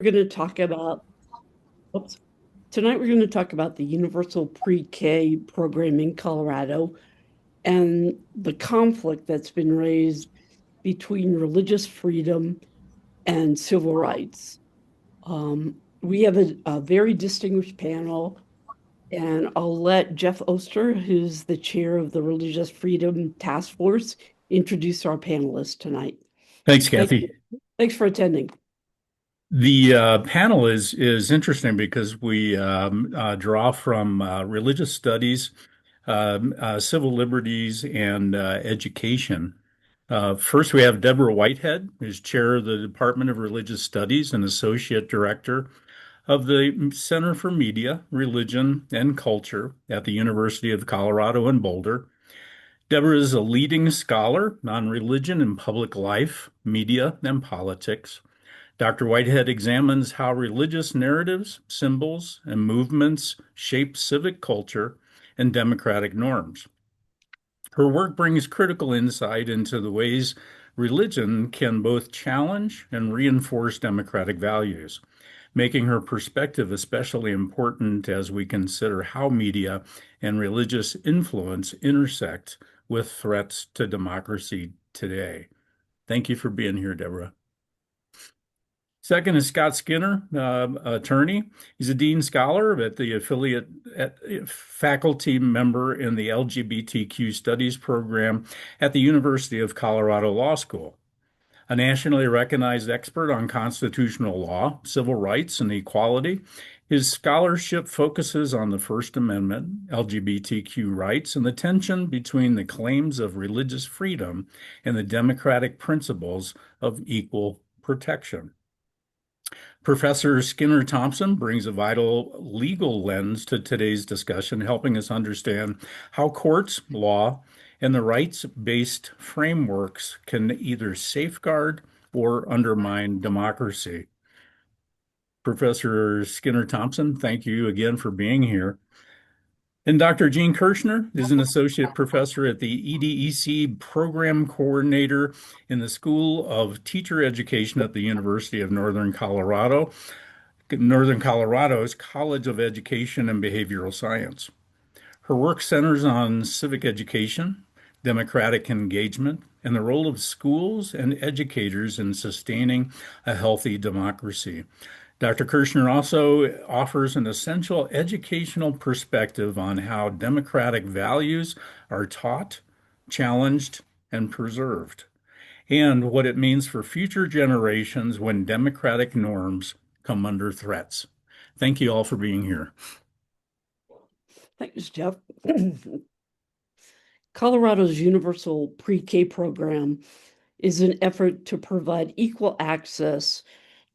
We're going to talk about, oops, tonight we're going to talk about the Universal Pre-K program in Colorado and the conflict that's been raised between religious freedom and civil rights. We have a very distinguished panel, and I'll let Jeff Oster, who's the chair of the Religious Freedom Task Force, introduce our panelists tonight. Thanks, Thank Kathy. you. Thanks for attending. The panel is interesting because we draw from religious studies, civil liberties, and education. First, we have Deborah Whitehead, who's chair of the Department of Religious Studies and associate director of the Center for Media, Religion, and Culture at the University of Colorado in Boulder. Deborah is a leading scholar on religion and public life, media, and politics. Dr. Whitehead examines how religious narratives, symbols, and movements shape civic culture and democratic norms. Her work brings critical insight into the ways religion can both challenge and reinforce democratic values, making her perspective especially important as we consider how media and religious influence intersect with threats to democracy today. Thank you for being here, Deborah. Second is Scott Skinner, attorney. He's a dean scholar at the affiliate faculty member in the LGBTQ studies program at the University of Colorado Law School. A nationally recognized expert on constitutional law, civil rights, and equality, his scholarship focuses on the First Amendment, LGBTQ rights, and the tension between the claims of religious freedom and the democratic principles of equal protection. Professor Skinner Thompson brings a vital legal lens to today's discussion, helping us understand how courts, law, and the rights-based frameworks can either safeguard or undermine democracy. Professor Skinner Thompson, thank you again for being here. And Dr. Gene Kirschner is an associate professor at the EDEC program coordinator in the School of Teacher Education at the University of Northern Colorado, Northern Colorado's College of Education and Behavioral Science. Her work centers on civic education, democratic engagement, and the role of schools and educators in sustaining a healthy democracy. Dr. Kirschner also offers an essential educational perspective on how democratic values are taught, challenged, and preserved, and what it means for future generations when democratic norms come under threats. Thank you all for being here. Thanks, Jeff. Colorado's Universal Pre-K program is an effort to provide equal access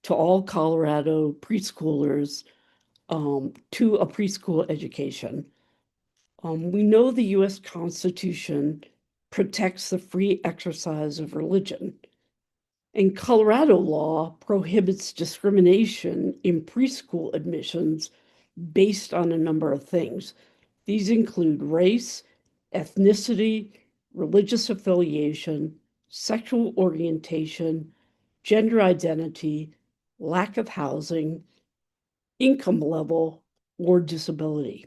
to all Colorado preschoolers to a preschool education. We know the U.S. Constitution protects the free exercise of religion, and Colorado law prohibits discrimination in preschool admissions based on a number of things. These include race, ethnicity, religious affiliation, sexual orientation, gender identity, lack of housing, income level, or disability.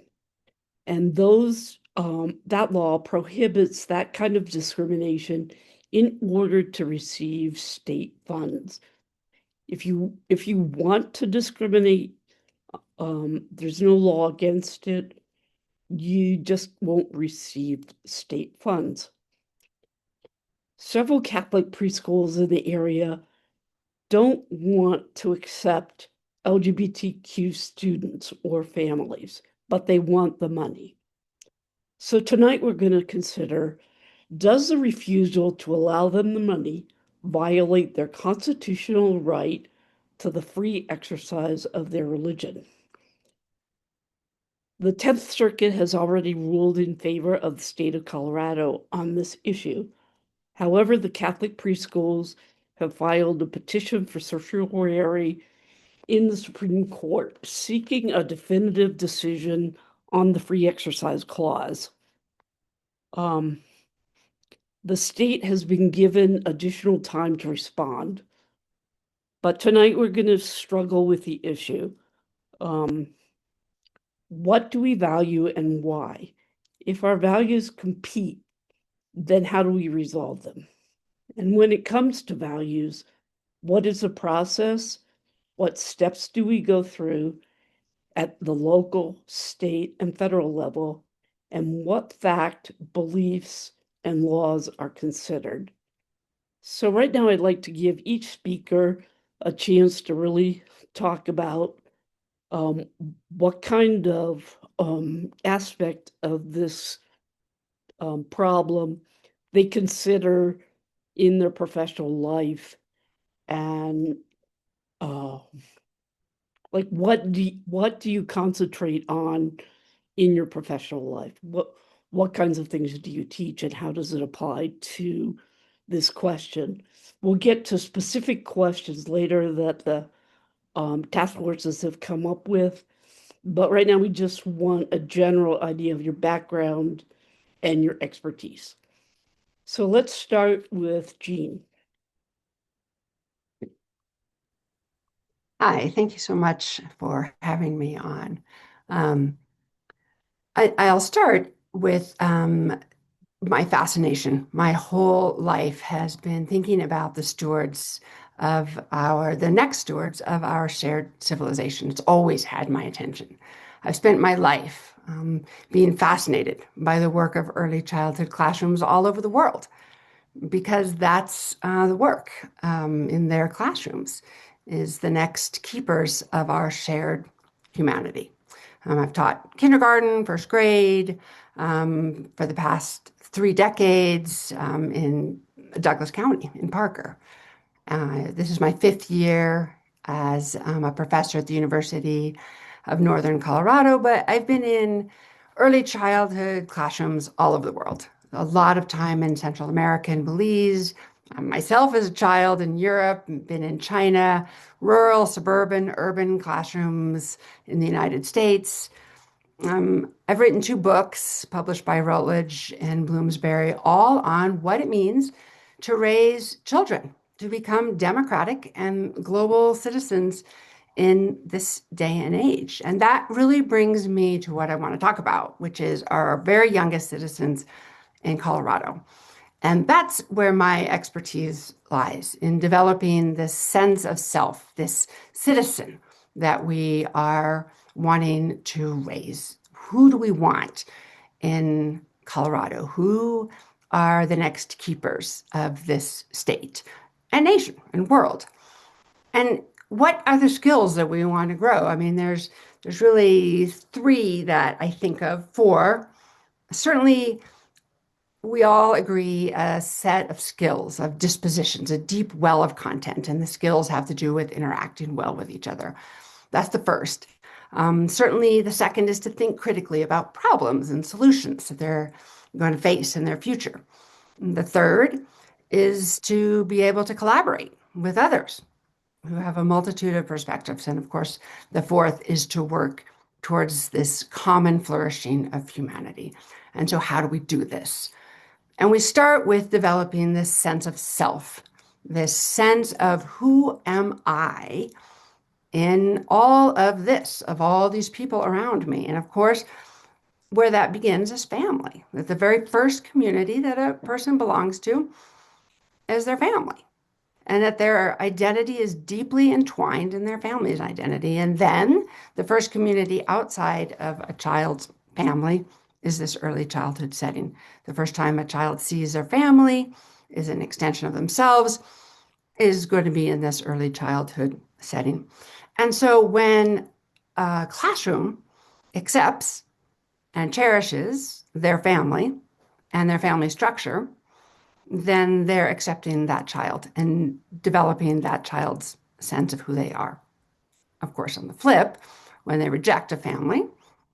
And that law prohibits that kind of discrimination in order to receive state funds. If you want to discriminate, there's no law against it. You just won't receive state funds. Several Catholic preschools in the area don't want to accept LGBTQ students or families, but they want the money. So tonight we're going to consider, does the refusal to allow them the money violate their constitutional right to the free exercise of their religion? The 10th Circuit has already ruled in favor of the state of Colorado on this issue. However, the Catholic preschools have filed a petition for certiorari in the Supreme Court seeking a definitive decision on the free exercise clause. The state has been given additional time to respond. But tonight we're going to struggle with the issue. Um, what do we value and why? If our values compete, then how do we resolve them? And when it comes to values, what is the process? What steps do we go through at the local, state, and federal level? And what fact, beliefs, and laws are considered? So, right now, I'd like to give each speaker a chance to really talk about um, what kind of aspect of this problem they consider in their professional life, and uh, like what do you concentrate on in your professional life? What kinds of things do you teach, and how does it apply to this question? We'll get to specific questions later that the task forces have come up with, but right now we just want a general idea of your background and your expertise. So let's start with Jean. Hi, thank you so much for having me on. Um, I'll start with my fascination. My whole life has been thinking about the next stewards of our shared civilization. It's always had my attention. I've spent my life being fascinated by the work of early childhood classrooms all over the world because that's the work in their classrooms is the next keepers of our shared humanity. I've taught kindergarten, first grade for the past 3 decades in Douglas County in Parker. This is my 5th year as a professor at the University of Northern Colorado, but I've been in early childhood classrooms all over the world. A lot of time in Central America and Belize. Myself as a child in Europe, been in China, rural, suburban, urban classrooms in the United States. I've written 2 books published by Routledge and Bloomsbury, all on what it means to raise children to become democratic and global citizens in this day and age. And that really brings me to what I want to talk about, which is our very youngest citizens in Colorado. And that's where my expertise lies in developing this sense of self, this citizen that we are wanting to raise. Who do we want in Colorado? Who are the next keepers of this state and nation and world? And what are the skills that we want to grow? I mean, there's really 3 that I think of. 4. Certainly, we all agree a set of skills, of dispositions, a deep well of content, and the skills have to do with interacting well with each other. That's the first. Certainly, the second is to think critically about problems and solutions that they're going to face in their future. And the third is to be able to collaborate with others who have a multitude of perspectives. And of course, the fourth is to work towards this common flourishing of humanity. And so, how do we do this? And we start with developing this sense of self, this sense of who am I in all of this, of all these people around me. And of course, where that begins is family. That the very first community that a person belongs to is their family. And that their identity is deeply entwined in their family's identity. And then the first community outside of a child's family is this early childhood setting. The first time a child sees their family is an extension of themselves, is going to be in this early childhood setting. And so when a classroom accepts and cherishes their family and their family structure, then they're accepting that child and developing that child's sense of who they are. Of course, on the flip, when they reject a family,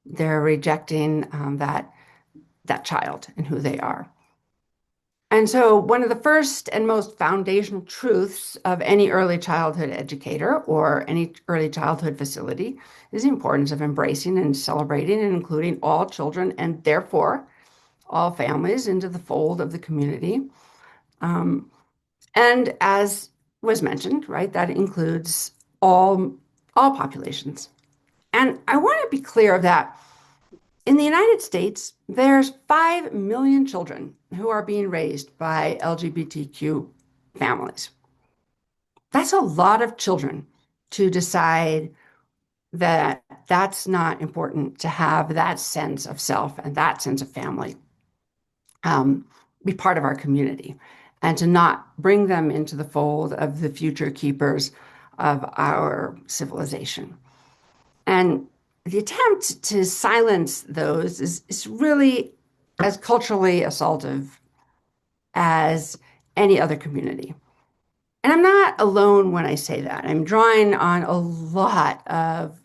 they're rejecting that child and who they are. And so one of the first and most foundational truths of any early childhood educator or any early childhood facility is the importance of embracing and celebrating and including all children and therefore all families into the fold of the community. And as was mentioned, right? That includes all populations. And I want to be clear that in the United States, there's 5 million children who are being raised by LGBTQ families. That's a lot of children to decide that that's not important to have that sense of self and that sense of family be part of our community and to not bring them into the fold of the future keepers of our civilization. And the attempt to silence those is really as culturally assaultive as any other community. And I'm not alone when I say that. I'm drawing on a lot of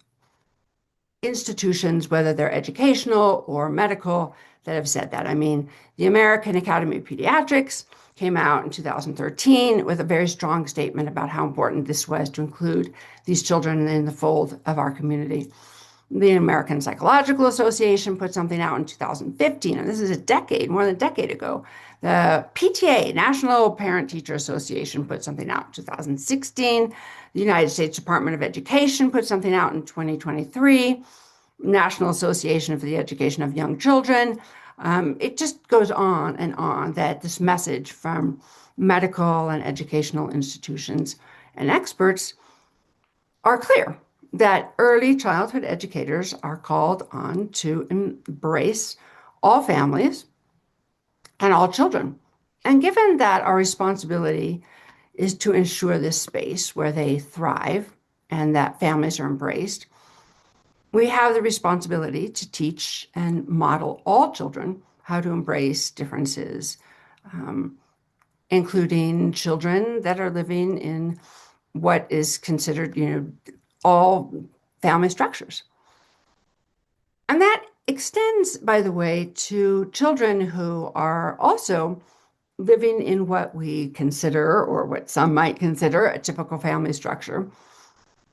institutions, whether they're educational or medical, that have said that. I mean, the American Academy of Pediatrics came out in 2013 with a very strong statement about how important this was to include these children in the fold of our community. The American Psychological Association put something out in 2015, and this is more than a decade ago. The PTA, National Parent Teacher Association, put something out in 2016. The United States Department of Education put something out in 2023. National Association for the Education of Young Children. It just goes on that this message from medical and educational institutions and experts are clear that early childhood educators are called on to embrace all families and all children. And given that our responsibility is to ensure this space where they thrive and that families are embraced, we have the responsibility to teach and model all children how to embrace differences, including children that are living in what is considered, all family structures. And that extends, by the way, to children who are also living in what we consider, or what some might consider, a typical family structure.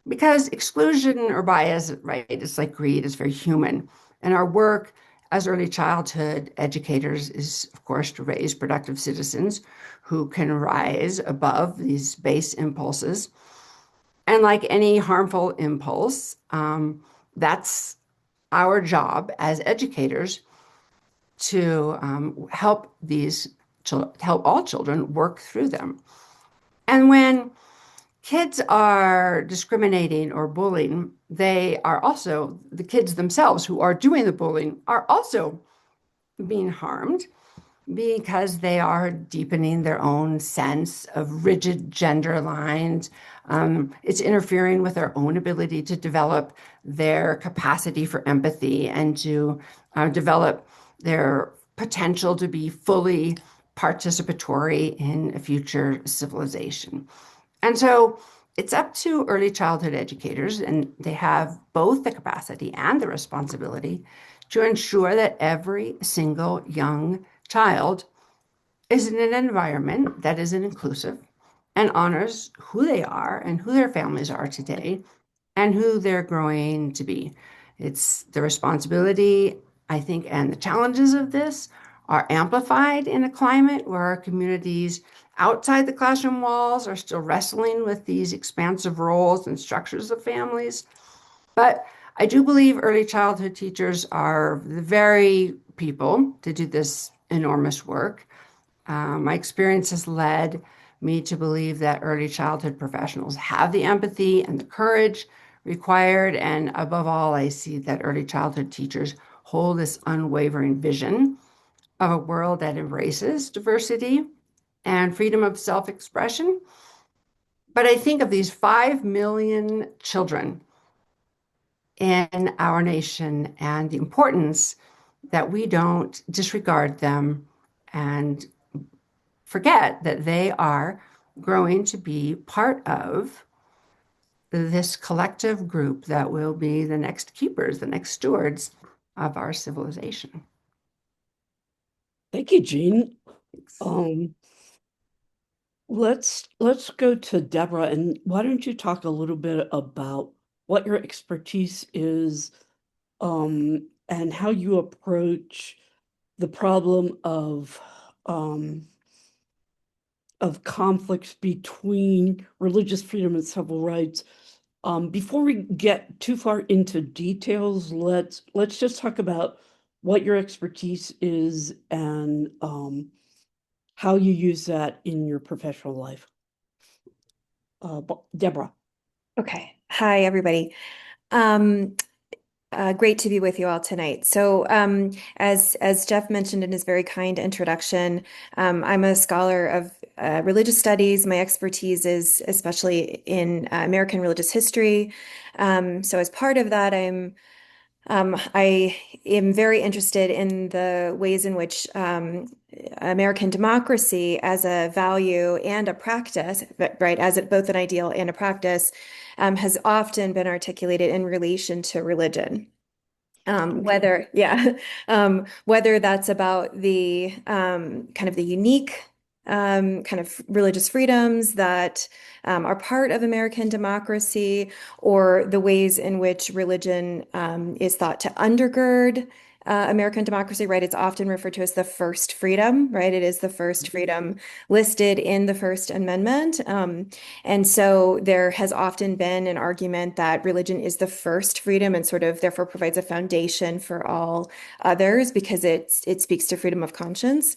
Because exclusion or bias, right, it's like greed, is very human. And our work as early childhood educators is, of course, to raise productive citizens who can rise above these base impulses. And like any harmful impulse, that's our job as educators to help all children work through them. And when kids are discriminating or bullying, the kids themselves who are doing the bullying are also being harmed because they are deepening their own sense of rigid gender lines. It's interfering with their own ability to develop their capacity for empathy and to develop their potential to be fully participatory in a future civilization. And so it's up to early childhood educators, and they have both the capacity and the responsibility to ensure that every single young child is in an environment that is inclusive and honors who they are and who their families are today and who they're growing to be. It's the responsibility, I think, and the challenges of this are amplified in a climate where our communities outside the classroom walls are still wrestling with these expansive roles and structures of families. But I do believe early childhood teachers are the very people to do this enormous work. My experience has led me to believe that early childhood professionals have the empathy and the courage required. And above all, I see that early childhood teachers hold this unwavering vision of a world that embraces diversity and freedom of self-expression. But I think of these 5 million children in our nation and the importance that we don't disregard them and forget that they are growing to be part of this collective group that will be the next keepers, the next stewards of our civilization. Thank you, Jean. Let's go to Deborah, and why don't you talk a little bit about what your expertise is, and how you approach the problem of of conflicts between religious freedom and civil rights. Before we get too far into details, let's just talk about what your expertise is and how you use that in your professional life. Deborah. Okay. Hi, everybody. Great to be with you all tonight. So, as Jeff mentioned in his very kind introduction, I'm a scholar of religious studies. My expertise is especially in American religious history. So, as part of that, I am very interested in the ways in which American democracy as a value and a practice, right, as both an ideal and a practice, has often been articulated in relation to religion. Whether that's about the kind of the unique kind of religious freedoms that are part of American democracy, or the ways in which religion is thought to undergird American democracy, right? It's often referred to as the first freedom, right? It is the first freedom listed in the First Amendment. And so there has often been an argument that religion is the first freedom and sort of therefore provides a foundation for all others because it speaks to freedom of conscience.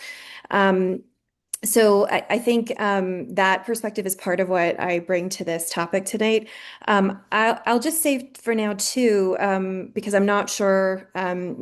So I think that perspective is part of what I bring to this topic tonight. I'll just say for now too, because I'm not sure,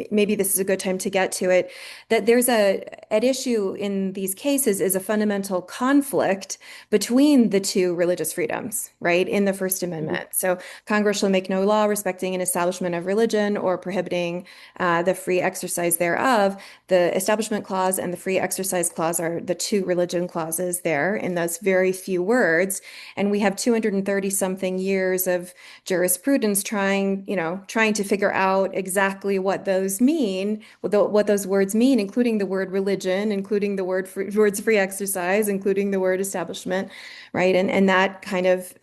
maybe this is a good time to get to it, that there's at issue in these cases is a fundamental conflict between the two religious freedoms, right, in the First Amendment. So Congress shall make no law respecting an establishment of religion or prohibiting the free exercise thereof. The Establishment Clause and the Free Exercise Clause are the two religion clauses there in those very few words. And we have 230 something years of jurisprudence trying to figure out exactly what those mean, what those words mean, including the word religion, including the words free exercise, including the word establishment, right? And that kind of,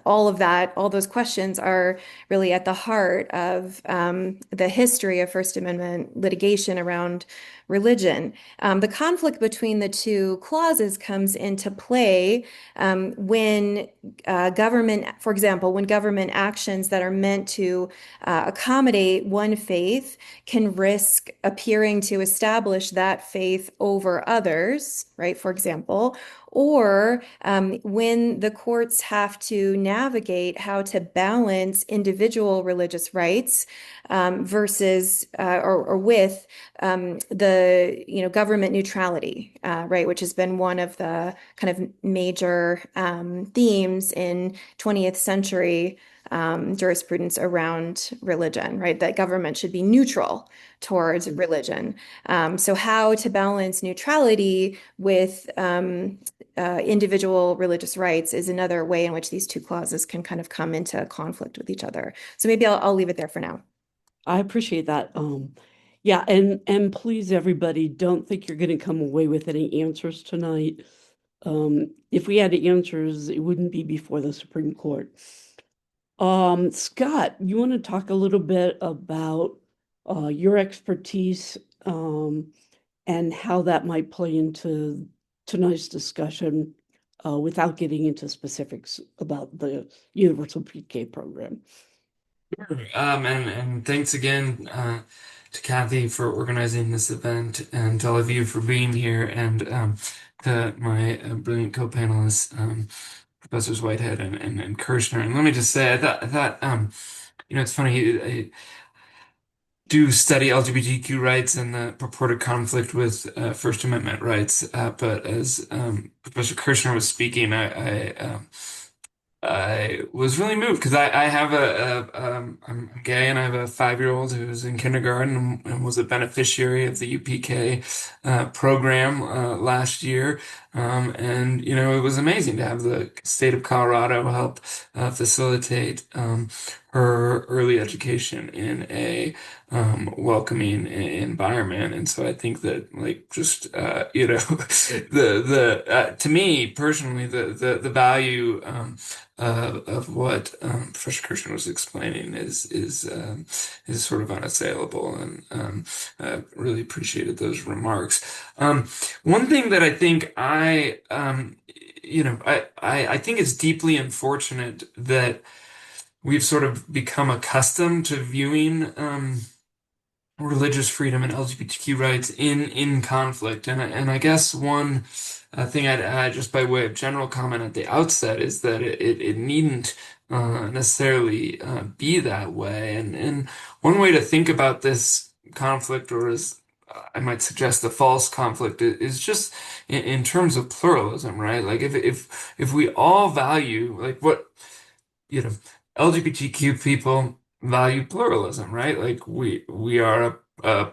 all those questions are really at the heart of the history of First Amendment litigation around religion. The conflict between the two clauses comes into play when government, for example, when government actions that are meant to accommodate one faith can risk appearing to establish that faith over others, right? For example, or when the courts have to navigate how to balance individual religious rights versus or with the government neutrality, right, which has been one of the kind of major themes in 20th century jurisprudence around religion, right? That government should be neutral towards religion. So how to balance neutrality with individual religious rights is another way in which these two clauses can kind of come into conflict with each other. So maybe I'll leave it there for now. I appreciate that. Yeah, and please, everybody, don't think you're going to come away with any answers tonight. If we had answers, it wouldn't be before the Supreme Court. Scott, you want to talk a little bit about your expertise and how that might play into tonight's discussion without getting into specifics about the Universal Pre-K program? Sure. And thanks again to Kathy for organizing this event, and to all of you for being here, and to my brilliant co-panelists, Professors Whitehead and Kirshner. And let me just say, I thought it's funny. I do study LGBTQ rights and the purported conflict with First Amendment rights, but as Professor Kirshner was speaking, I was really moved because I have I'm gay, and I have a 5-year-old who's in kindergarten and was a beneficiary of the UPK program last year. And it was amazing to have the state of Colorado help facilitate her early education in a welcoming environment. And so I think that like just the to me personally the value of what Professor Kirschner was explaining is sort of unassailable, and really appreciated those remarks. One thing that I think I think it's deeply unfortunate that we've sort of become accustomed to viewing religious freedom and LGBTQ rights in conflict. And I guess one thing I'd add, just by way of general comment at the outset, is that it needn't necessarily be that way. And one way to think about this conflict, or as I might suggest, the false conflict, is just in terms of pluralism, right? Like if we all value like what you know, LGBTQ people value pluralism, right? Like we are a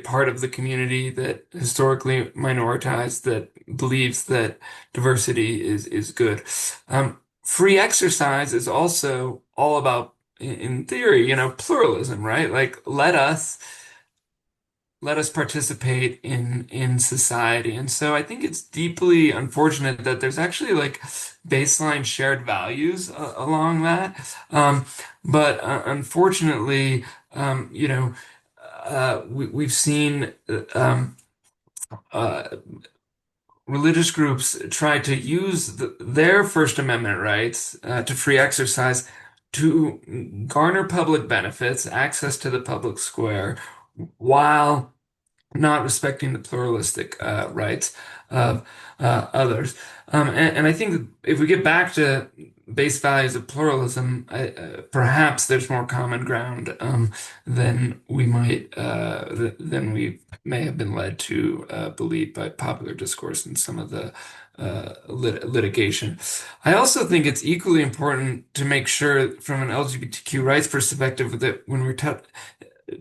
part of the community that historically minoritized, that believes that diversity is good. Free exercise is also all about, in theory, pluralism, right? Like let us participate in society. And so I think it's deeply unfortunate that there's actually like baseline shared values along that. But unfortunately, we've seen uh, religious groups try to use their First Amendment rights to free exercise to garner public benefits, access to the public square, while not respecting the pluralistic rights of others. And I think that if we get back to base values of pluralism, perhaps there's more common ground than than we may have been led to believe by popular discourse and some of the litigation. I also think it's equally important to make sure, from an LGBTQ rights perspective, that when we're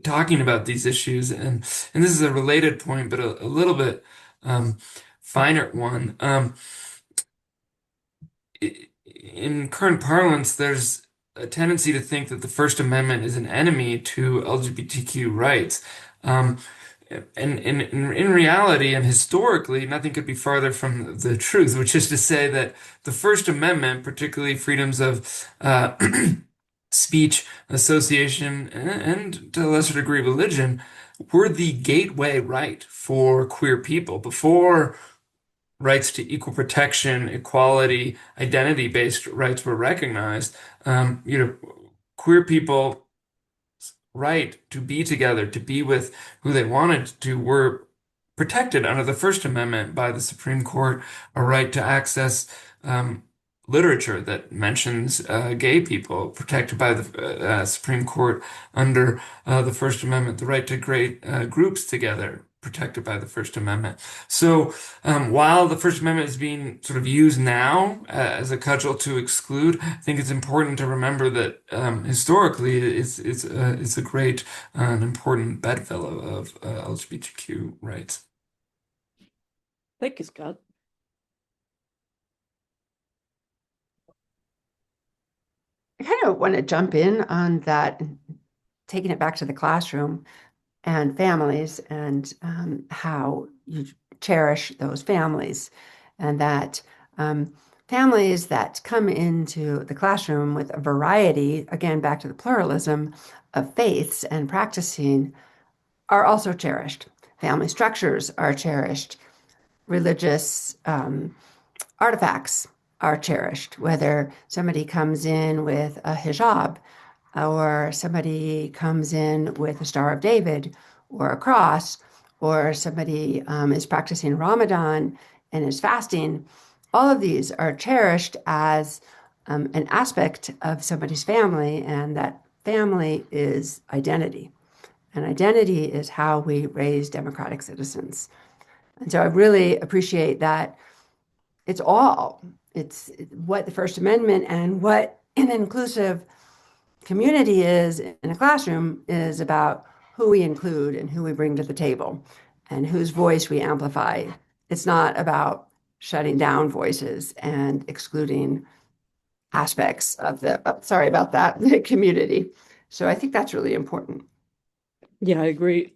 talking about these issues, and this is a related point, but a little bit finer one. In current parlance, there's a tendency to think that the First Amendment is an enemy to LGBTQ rights. And in reality and historically, nothing could be farther from the truth, which is to say that the First Amendment, particularly freedoms of speech, association, and to a lesser degree, religion, were the gateway right for queer people. Before rights to equal protection, equality, identity-based rights were recognized, queer people right to be together, to be with who they wanted to, were protected under the First Amendment by the Supreme Court, a right to access literature that mentions gay people, protected by the Supreme Court under the First Amendment, the right to create groups together, protected by the First Amendment. So while the First Amendment is being sort of used now as a cudgel to exclude, I think it's important to remember that historically it's a great and important bedfellow of LGBTQ rights. Thank you, Scott. I kind of want to jump in on that, taking it back to the classroom and families, and how you cherish those families, and that families that come into the classroom with a variety, again, back to the pluralism of faiths and practicing, are also cherished. Family structures are cherished. Religious artifacts are cherished, whether somebody comes in with a hijab, or somebody comes in with a Star of David or a cross, or somebody is practicing Ramadan and is fasting. All of these are cherished as an aspect of somebody's family, and that family is identity. And identity is how we raise democratic citizens. And so I really appreciate that it's what the First Amendment and what an inclusive community is in a classroom is about who we include and who we bring to the table and whose voice we amplify. It's not about shutting down voices and excluding aspects of the, sorry about that, the community. So I think that's really important. Yeah, I agree.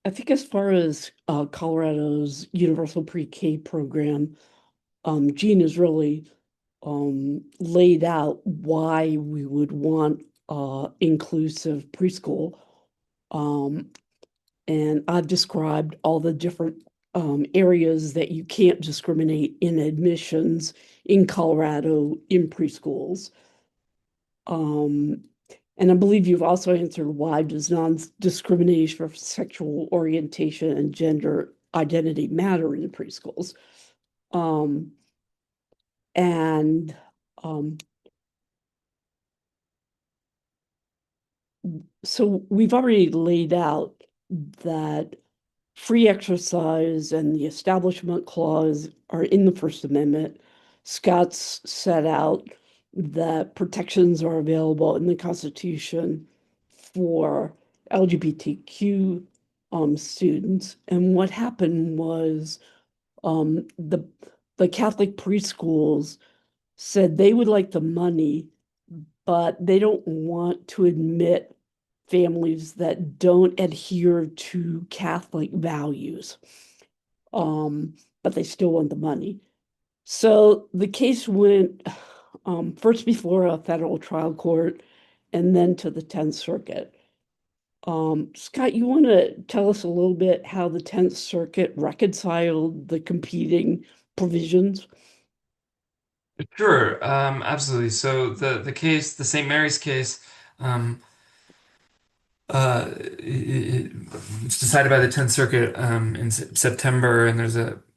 I think as far as Colorado's universal pre-K program, Jean has really laid out why we would want inclusive preschool. And I've described all the different areas that you can't discriminate in admissions in Colorado in preschools. And I believe you've also answered why does non-discrimination for sexual orientation and gender identity matter in preschools. And so we've already laid out that free exercise and the Establishment Clause are in the First Amendment. Scott's set out that protections are available in the Constitution for LGBTQ students. And what happened was the Catholic preschools said they would like the money, but they don't want to admit families that don't adhere to Catholic values. But they still want the money. So the case went first before a federal trial court and then to the 10th Circuit. Scott, you want to tell us a little bit how the 10th Circuit reconciled the competing provisions? Sure, absolutely. So the case, the St. Mary's case, um, it's decided by the 10th Circuit in September, and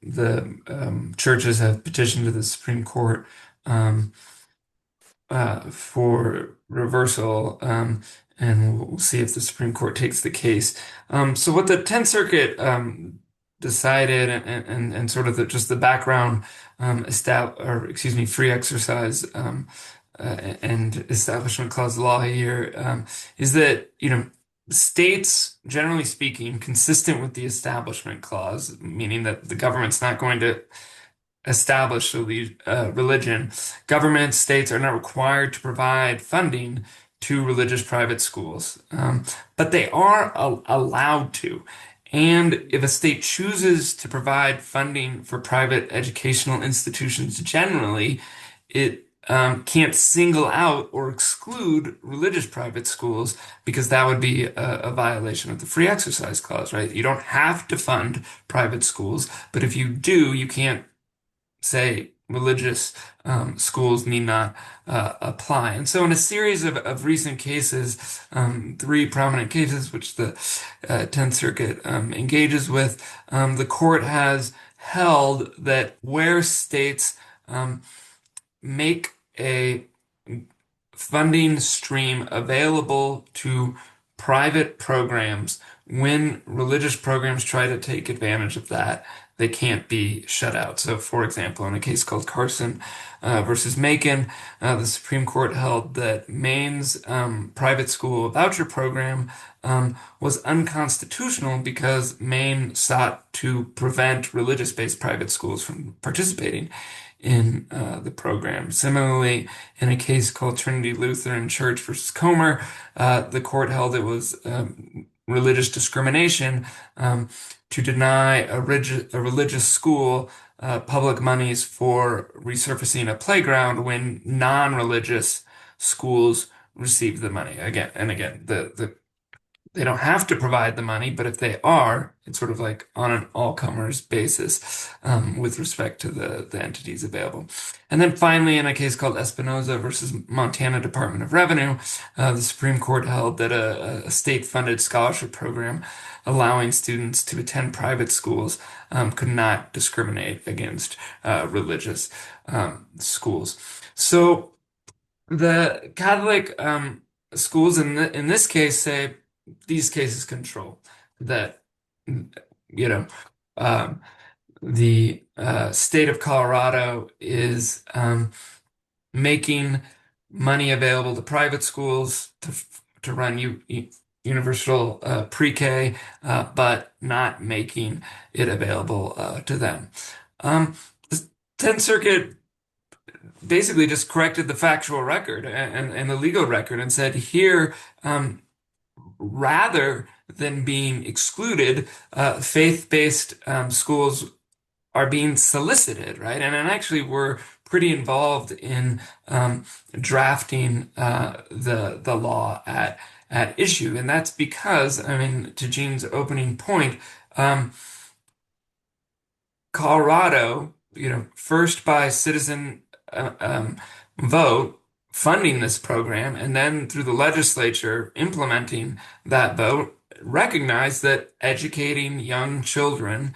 the churches have petitioned to the Supreme Court um, for reversal, and we'll see if the Supreme Court takes the case. So what the 10th Circuit decided, and sort of just the background, free exercise and Establishment Clause law here, is that, states, generally speaking, consistent with the Establishment Clause, meaning that the government's not going to establish religion, governments, states are not required to provide funding to religious private schools, but they are allowed to. And if a state chooses to provide funding for private educational institutions generally, it can't single out or exclude religious private schools because that would be a violation of the Free Exercise Clause, right? You don't have to fund private schools, but if you do, you can't say religious schools need not apply. And so in a series of recent cases, three prominent cases which the 10th Circuit engages with, the court has held that where states make a funding stream available to private programs, when religious programs try to take advantage of that, they can't be shut out. So, for example, in a case called Carson versus Macon, the Supreme Court held that Maine's private school voucher program was unconstitutional because Maine sought to prevent religious-based private schools from participating in the program. Similarly, in a case called Trinity Lutheran Church versus Comer, the court held it was religious discrimination to deny a religious school public monies for resurfacing a playground when non-religious schools receive the money. Again, they don't have to provide the money, but if they are, it's sort of like on an all-comers basis with respect to the entities available. And then finally, in a case called Espinoza versus Montana Department of Revenue, the Supreme Court held that a state-funded scholarship program allowing students to attend private schools could not discriminate against religious schools. So the Catholic schools in this case say these cases control that, um, the state of Colorado is making money available to private schools to run universal pre-K, but not making it available to them. The 10th Circuit basically just corrected the factual record and the legal record and said here, rather than being excluded, faith-based schools are being solicited, right? And actually, we're pretty involved in drafting the law at issue, and that's because, I mean, to Gene's opening point, Colorado, first by citizen vote funding this program, and then through the legislature implementing that vote, recognized that educating young children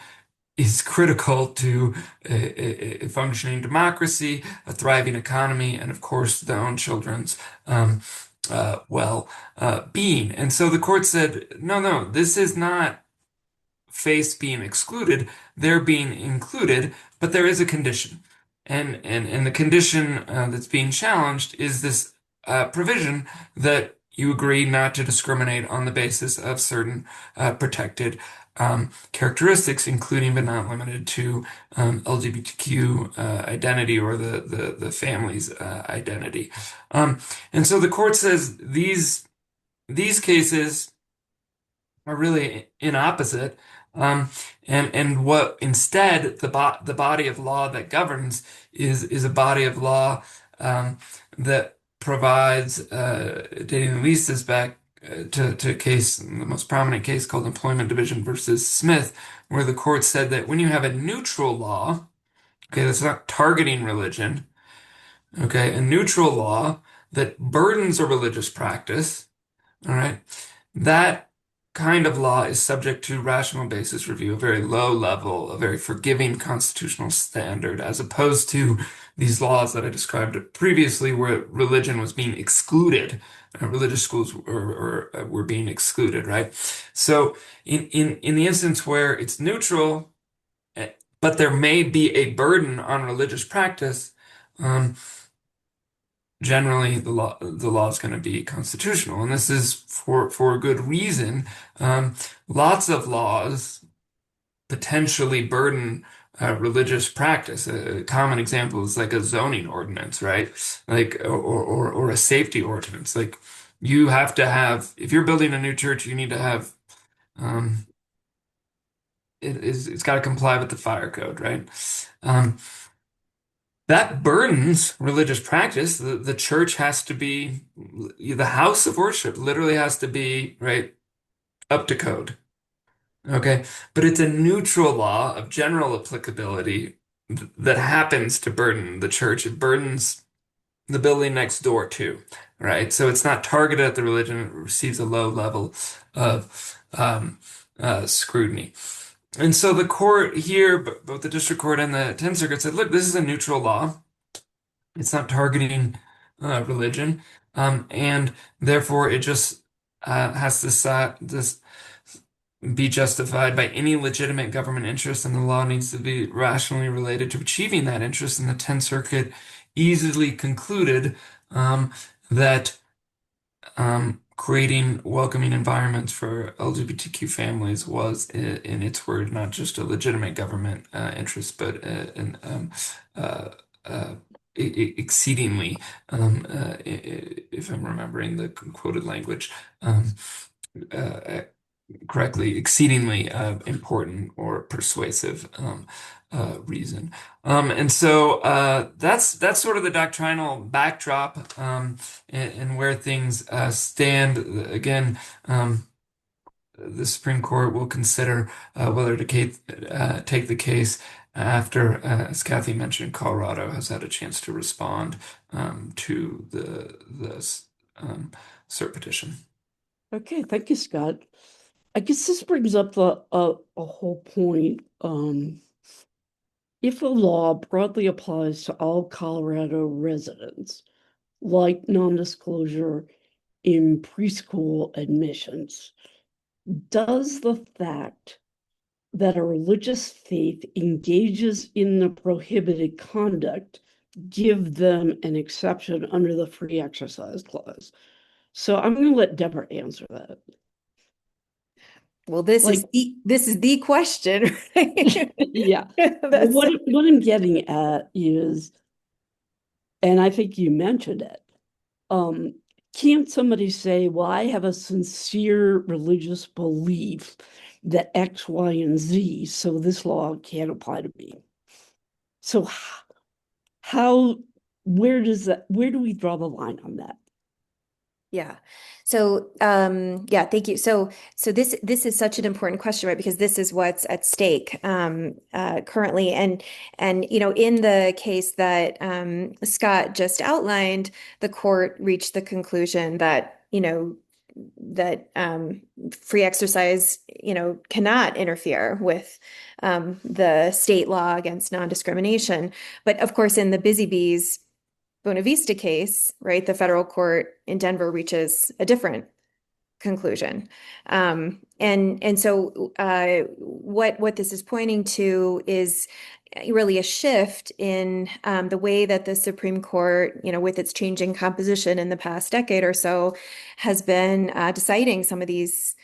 is critical to a functioning democracy, a thriving economy, and of course, their own children's being. And so the court said, no, this is not faith being excluded, they're being included, but there is a condition. And the condition that's being challenged is this provision that you agree not to discriminate on the basis of certain protected characteristics, including but not limited to LGBTQ identity or the family's identity. And so the court says these cases are really in opposite. And what instead the body of law that governs is a body of law that provides, dating at least this back to a case, the most prominent case called Employment Division versus Smith, where the court said that when you have a neutral law, okay, that's not targeting religion, okay, a neutral law that burdens a religious practice, all right, that kind of law is subject to rational basis review, a very low level, a very forgiving constitutional standard, as opposed to these laws that I described previously where religion was being excluded. Religious schools were being excluded, right? So in the instance where it's neutral, but there may be a burden on religious practice, generally the law is going to be constitutional, and this is for a good reason. Lots of laws potentially burden religious practice. A common example is like a zoning ordinance, right? Like or a safety ordinance. Like you have to have, if you're building a new church, you need to have it's got to comply with the fire code, right? That burdens religious practice. The church has to be, the house of worship literally has to be, right, up to code. Okay. But it's a neutral law of general applicability that happens to burden the church. It burdens the building next door too, right? So it's not targeted at the religion. It receives a low level of scrutiny. And so the court here, both the district court and the 10th Circuit said, look, this is a neutral law. It's not targeting religion. And therefore it just has to be justified by any legitimate government interest, and the law needs to be rationally related to achieving that interest. And the 10th Circuit easily concluded that creating welcoming environments for LGBTQ families was, in its word, not just a legitimate government interest, but exceedingly, if I'm remembering the quoted language correctly, exceedingly important or persuasive reason. And so that's sort of the doctrinal backdrop and where things stand. Again, the Supreme Court will consider whether to take the case after, as Kathy mentioned, Colorado has had a chance to respond to the cert petition. Okay, thank you, Scott. I guess this brings up a whole point. If the law broadly applies to all Colorado residents, like non-disclosure in preschool admissions, does the fact that a religious faith engages in the prohibited conduct give them an exception under the Free Exercise Clause? So I'm going to let Deborah answer that. Well, this is the question, right? Yeah. What I'm getting at is and I think you mentioned it. Um, can't somebody say, well, I have a sincere religious belief that X, Y, and Z, so this law can't apply to me? So how, where do we draw the line on that? Yeah. So, yeah, thank you. So this is such an important question, right? Because this is what's at stake currently, and in the case that Scott just outlined, the court reached the conclusion that free exercise cannot interfere with the state law against non-discrimination. But of course, in the Busy Bees Buena Vista case, right, the federal court in Denver reaches a different conclusion. And so what this is pointing to is really a shift in the way that the Supreme Court, with its changing composition in the past decade or so, has been deciding some of these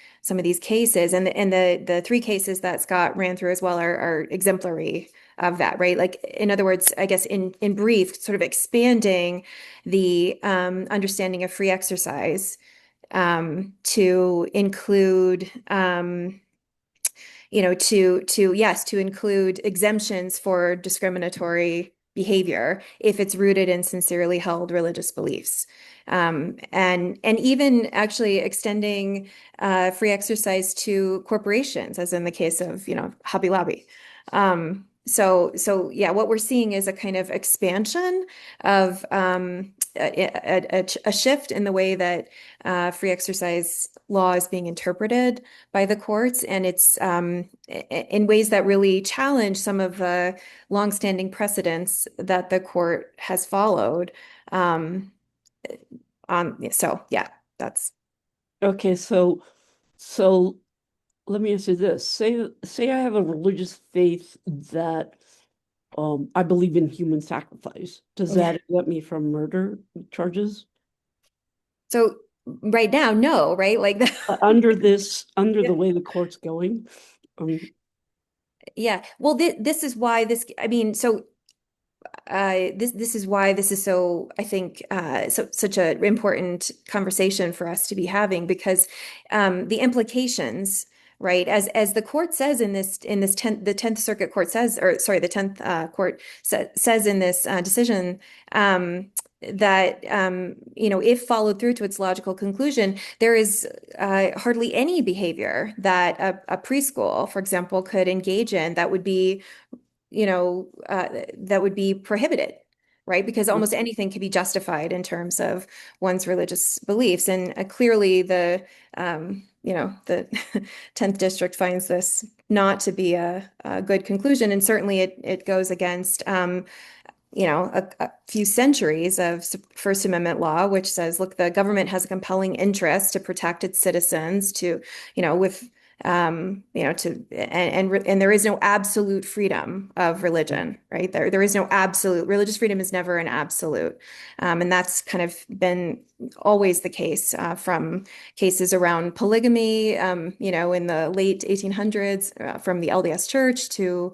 cases. And the three cases that Scott ran through as well are exemplary of that, right? Like, in other words, I guess in brief, sort of expanding the understanding of free exercise to include to include exemptions for discriminatory behavior if it's rooted in sincerely held religious beliefs. And even actually extending free exercise to corporations, as in the case of, Hobby Lobby. So yeah, what we're seeing is a kind of expansion of a shift in the way that free exercise law is being interpreted by the courts, and it's in ways that really challenge some of the longstanding precedents that the court has followed. So yeah, that's Okay, so let me ask you this. Say I have a religious faith that I believe in human sacrifice. Does that exempt me from murder charges? so right now, no, right? Like Under the way the court's going? yeah. Well, this is why I mean, so this is why this is so, I think, such an important conversation for us to be having, because the implications, right, as the court says in this the 10th Circuit Court says, or sorry, the 10th Court says in this decision, that if followed through to its logical conclusion, there is hardly any behavior that a preschool, for example, could engage in that would be prohibited, right? Because almost anything can be justified in terms of one's religious beliefs. And clearly the 10th District finds this not to be a good conclusion. And certainly it goes against, a few centuries of First Amendment law, which says, look, the government has a compelling interest to protect its citizens and there is no absolute freedom of religion, right? There is no absolute. Religious freedom is never an absolute. And that's kind of been always the case from cases around polygamy, in the late 1800s, from the LDS Church to,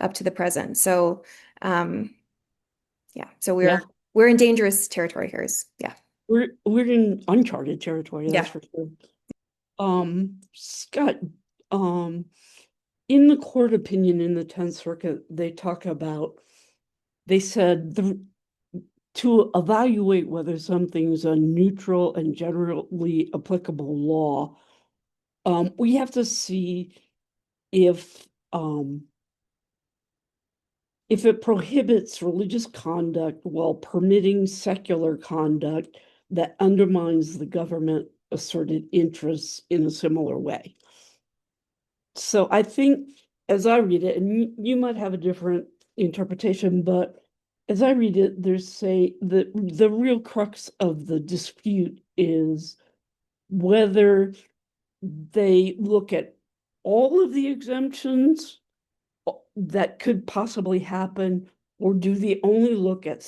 up to the present. So, yeah, so we're in dangerous territory here. Yeah. We're in uncharted territory, that's for sure. Scott, in the court opinion in the 10th Circuit, they said to evaluate whether something's a neutral and generally applicable law, we have to see if it prohibits religious conduct while permitting secular conduct that undermines the government asserted interests in a similar way. So I think, as I read it, and you might have a different interpretation, but as I read it, there's the real crux of the dispute is whether they look at all of the exemptions that could possibly happen, or do they only look at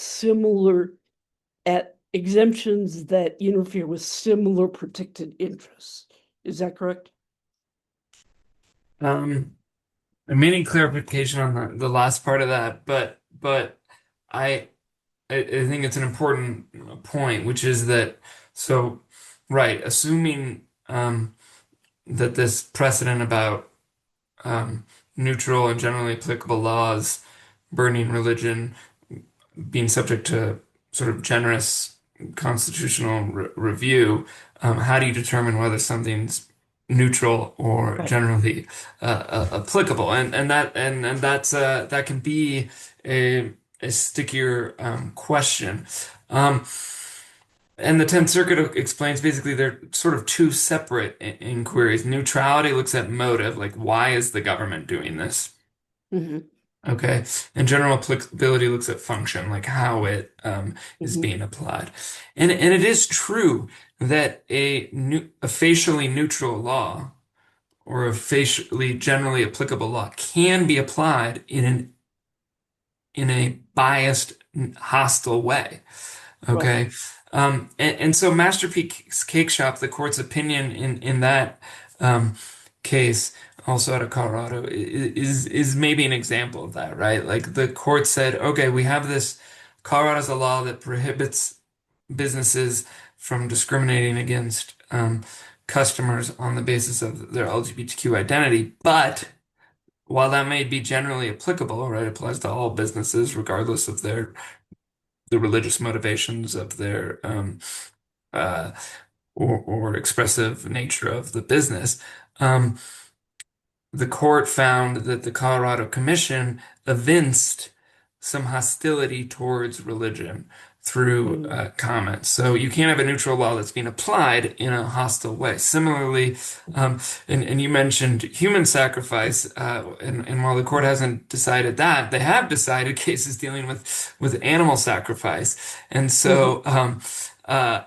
exemptions that interfere with similar protected interests? Is that correct? I made any clarification on the last part of that, but I I think it's an important point, which is that so right, assuming that this precedent about um, neutral and generally applicable laws burdening religion being subject to sort of generous constitutional review, how do you determine whether something's neutral or Right. generally applicable? And that's that can be a stickier question. Um, and the Tenth Circuit explains basically they're sort of two separate inquiries. Neutrality looks at motive, like why is the government doing this? Hmm. Okay. And general applicability looks at function, like how it is Hmm. being applied. And it is true that a facially neutral law or a facially generally applicable law can be applied in a biased, hostile way. Right. Okay. And so Masterpiece Cake Shop, the court's opinion in that um, case, also out of Colorado, is maybe an example of that, right? Like the court said, okay, we have this, Colorado's a law that prohibits businesses from discriminating against customers on the basis of their LGBTQ identity, but while that may be generally applicable, right, it applies to all businesses regardless of the religious motivations of their uh, or expressive nature of the business. Um, the court found that the Colorado Commission evinced some hostility towards religion through Mm. comments. So you can't have a neutral law that's being applied in a hostile way. Similarly, and you mentioned human sacrifice, and while the court hasn't decided that, they have decided cases dealing with animal sacrifice. And Hmm. so uh,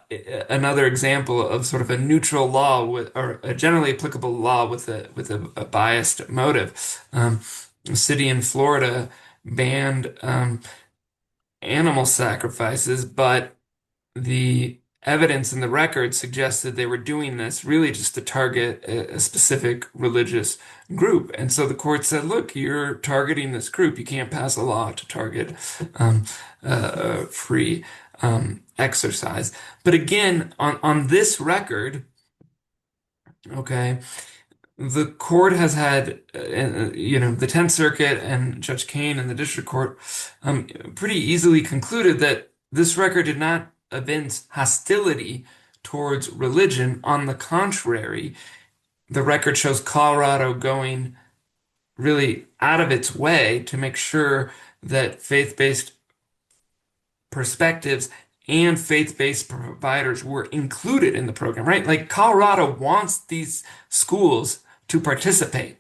another example of sort of a neutral law with, or a generally applicable law with a biased motive. A city in Florida banned animal sacrifices, but the evidence in the record suggested they were doing this really just to target a specific religious group. And so the court said, look, you're targeting this group. You can't pass a law to target um, free exercise. But again, on this record, okay, the court has had, the Tenth Circuit and Judge Kane and the District Court pretty easily concluded that this record did not evince hostility towards religion. On the contrary, the record shows Colorado going really out of its way to make sure that faith-based perspectives and faith-based providers were included in the program, right? Like Colorado wants these schools to participate.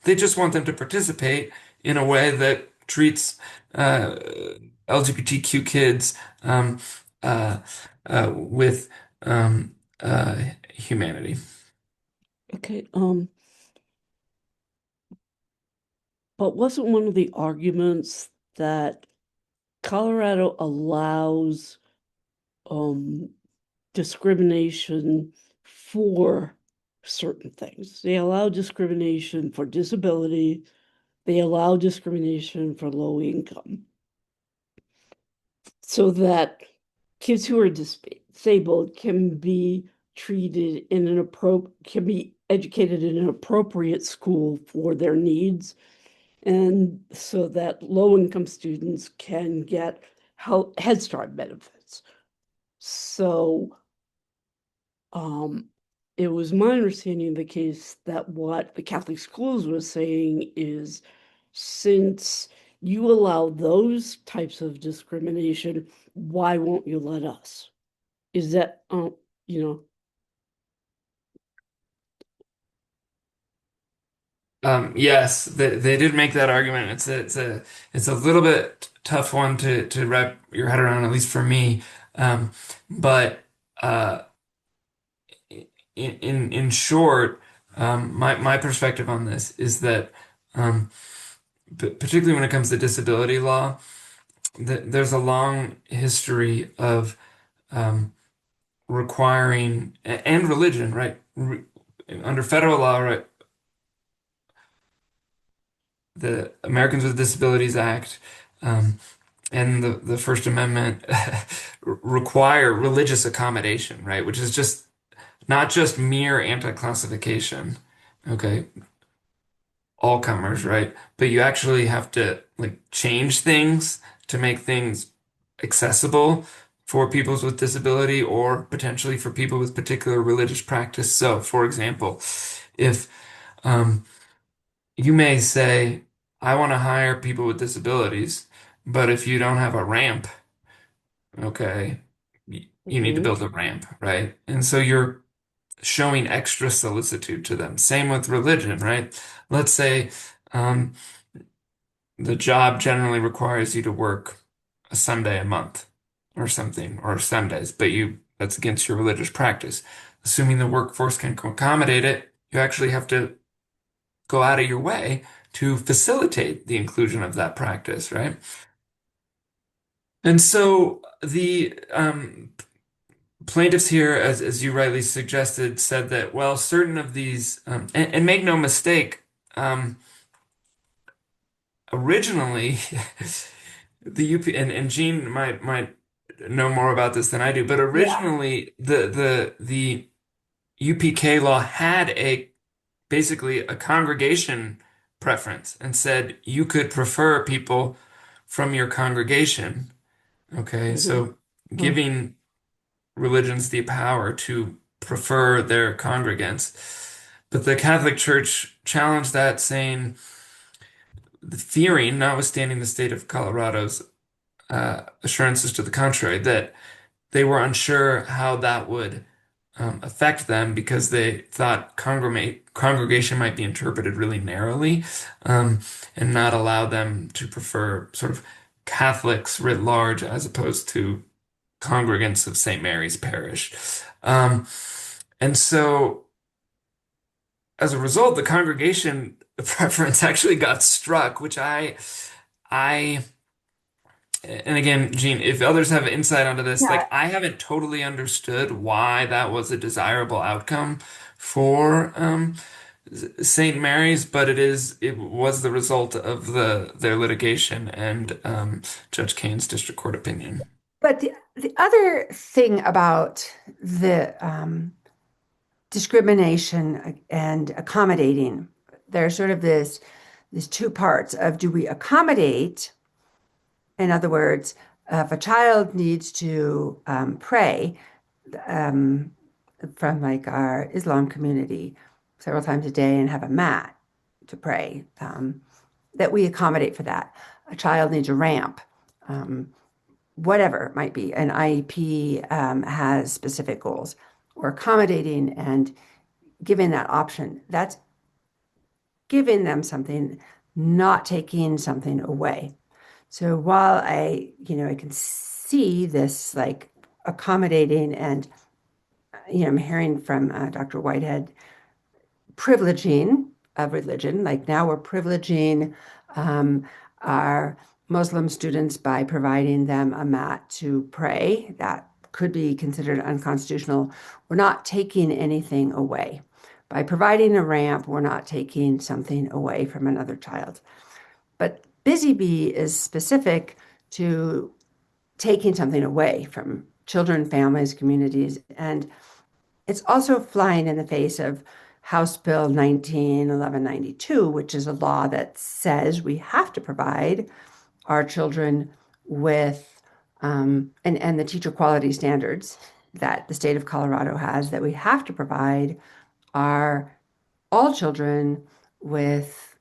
They just want them to participate in a way that treats uh, LGBTQ kids uh, with humanity. Okay. But wasn't one of the arguments that Colorado allows um discrimination for certain things? They allow discrimination for disability, they allow discrimination for low income, so that kids who are disabled can be treated in an can be educated in an appropriate school for their needs, and so that low income students can get Head Start benefits. So it was my understanding of the case that what the Catholic schools was saying is, since you allow those types of discrimination, why won't you let us? Is that, you know, Yes, they did make that argument. It's a little bit tough one to wrap your head around, at least for me. But uh, in short, my perspective on this is that, particularly when it comes to disability law, there's a long history of um, requiring and religion, right? Under federal law, right? The Americans with Disabilities Act, um, and the First Amendment require religious accommodation, right? Which is just not just mere anti-classification, okay? All comers, right? But you actually have to like change things to make things accessible for people with disability or potentially for people with particular religious practice. So, for example, if um, you may say, I want to hire people with disabilities, but if you don't have a ramp, okay, you need to Mhm. build a ramp, right? And so you're showing extra solicitude to them. Same with religion, right? Let's say um, the job generally requires you to work a Sunday a month or something, or Sundays, but that's against your religious practice. Assuming the workforce can accommodate it, you actually have to go out of your way to facilitate the inclusion of that practice, right? And so the plaintiffs here, as you rightly suggested, said that, well, certain of these, and make no mistake, um, originally, the UP and Gene might know more about this than I do, but Yeah. originally the UPK law had a basically a congregation preference and said you could prefer people from your congregation. Okay, Mhm. so giving religions the power to prefer their congregants. But the Catholic Church challenged that, saying, fearing, notwithstanding the state of Colorado's assurances to the contrary, that they were unsure how that would affect them because they thought congregation might be interpreted really narrowly, um, and not allow them to prefer sort of Catholics writ large as opposed to congregants of St. Mary's Parish. Um, and so as a result, the congregation preference actually got struck, which I, and again, Gene, if others have insight onto this, Yeah. like I haven't totally understood why that was a desirable outcome for St. Mary's, but it was the result of their litigation and Judge Kane's district court opinion. But the other thing about the discrimination and accommodating, there's sort of these two parts of, do we accommodate? In other words, if a child needs to pray um, from like our Islam community several times a day and have a mat to pray, that we accommodate for that. A child needs a ramp. Whatever it might be, an IEP has specific goals. We're accommodating and giving that option. That's giving them something, not taking something away. So while I can see this like accommodating and, I'm hearing from Dr. Whitehead, privileging of religion, like now we're privileging our Muslim students by providing them a mat to pray. That could be considered unconstitutional. We're not taking anything away. By providing a ramp, we're not taking something away from another child. But Busy Bee is specific to taking something away from children, families, communities. And it's also flying in the face of House Bill 191192, which is a law that says we have to provide our children with, and the teacher quality standards that the state of Colorado has, that we have to provide our all children with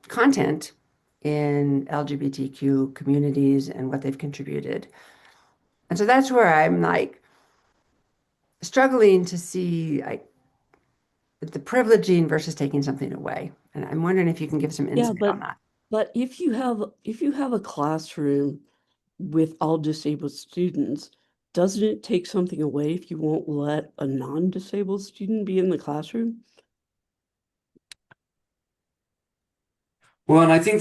content in LGBTQ communities and what they've contributed. And so that's where I'm like struggling to see like the privileging versus taking something away. And I'm wondering if you can give some Yeah, insight on that. but if you have a classroom with all disabled students, doesn't it take something away if you won't let a non-disabled student be in the classroom? Well, and I think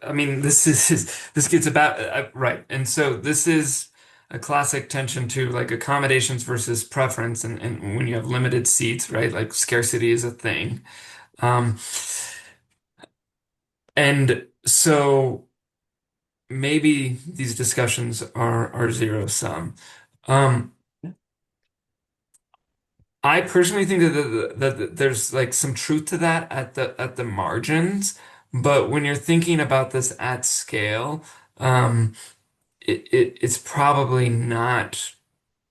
I mean, this gets about right. And so this is a classic tension to like accommodations versus preference. And when you have limited seats, right? Like scarcity is a thing. Um, and so maybe these discussions are zero sum. Um, I personally think that there's like some truth to that at the margins, but when you're thinking about this at scale, um, it's probably not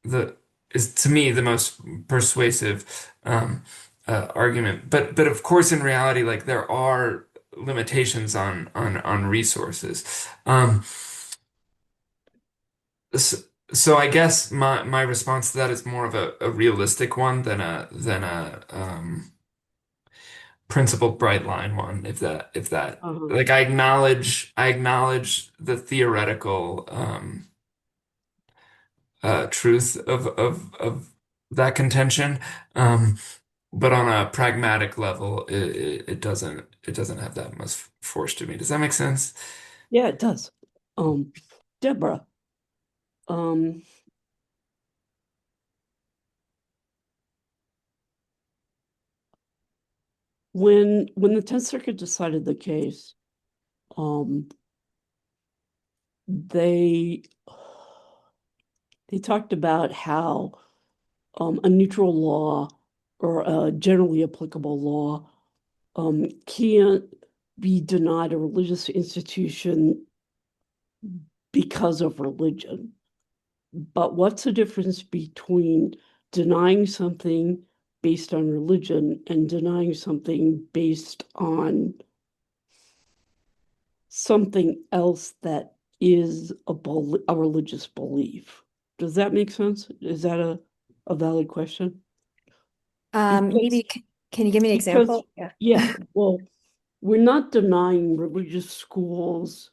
the is to me the most persuasive argument. But of course, in reality, like there are limitations on resources. So, so I guess my response to that is more of a realistic one than a principled bright line one, if that Uh-huh. like I acknowledge the theoretical truth of that contention. Um, but on a pragmatic level, it doesn't have that much force to me. Does that make sense? Yeah, it does. Um, Deborah, um, when the Tenth Circuit decided the case, um, they they talked about how a neutral law or a generally applicable law can't be denied a religious institution because of religion. But what's the difference between denying something based on religion and denying something based on something else that is a religious belief? Does that make sense? Is that a valid question? Maybe Because can you give me an because example? Yeah. yeah, well, we're not denying religious schools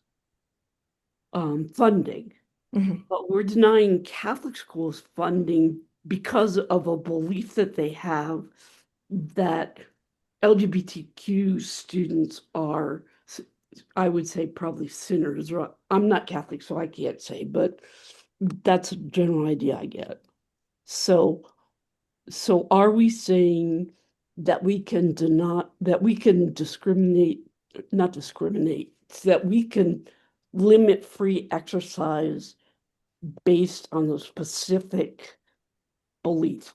funding, Mhm. but we're denying Catholic schools funding because of a belief that they have that LGBTQ students are, I would say, probably sinners. Or I'm not Catholic, so I can't say, but that's a general idea I get. So, so are we saying that we can that we can discriminate, not discriminate, that we can limit free exercise based on a specific belief?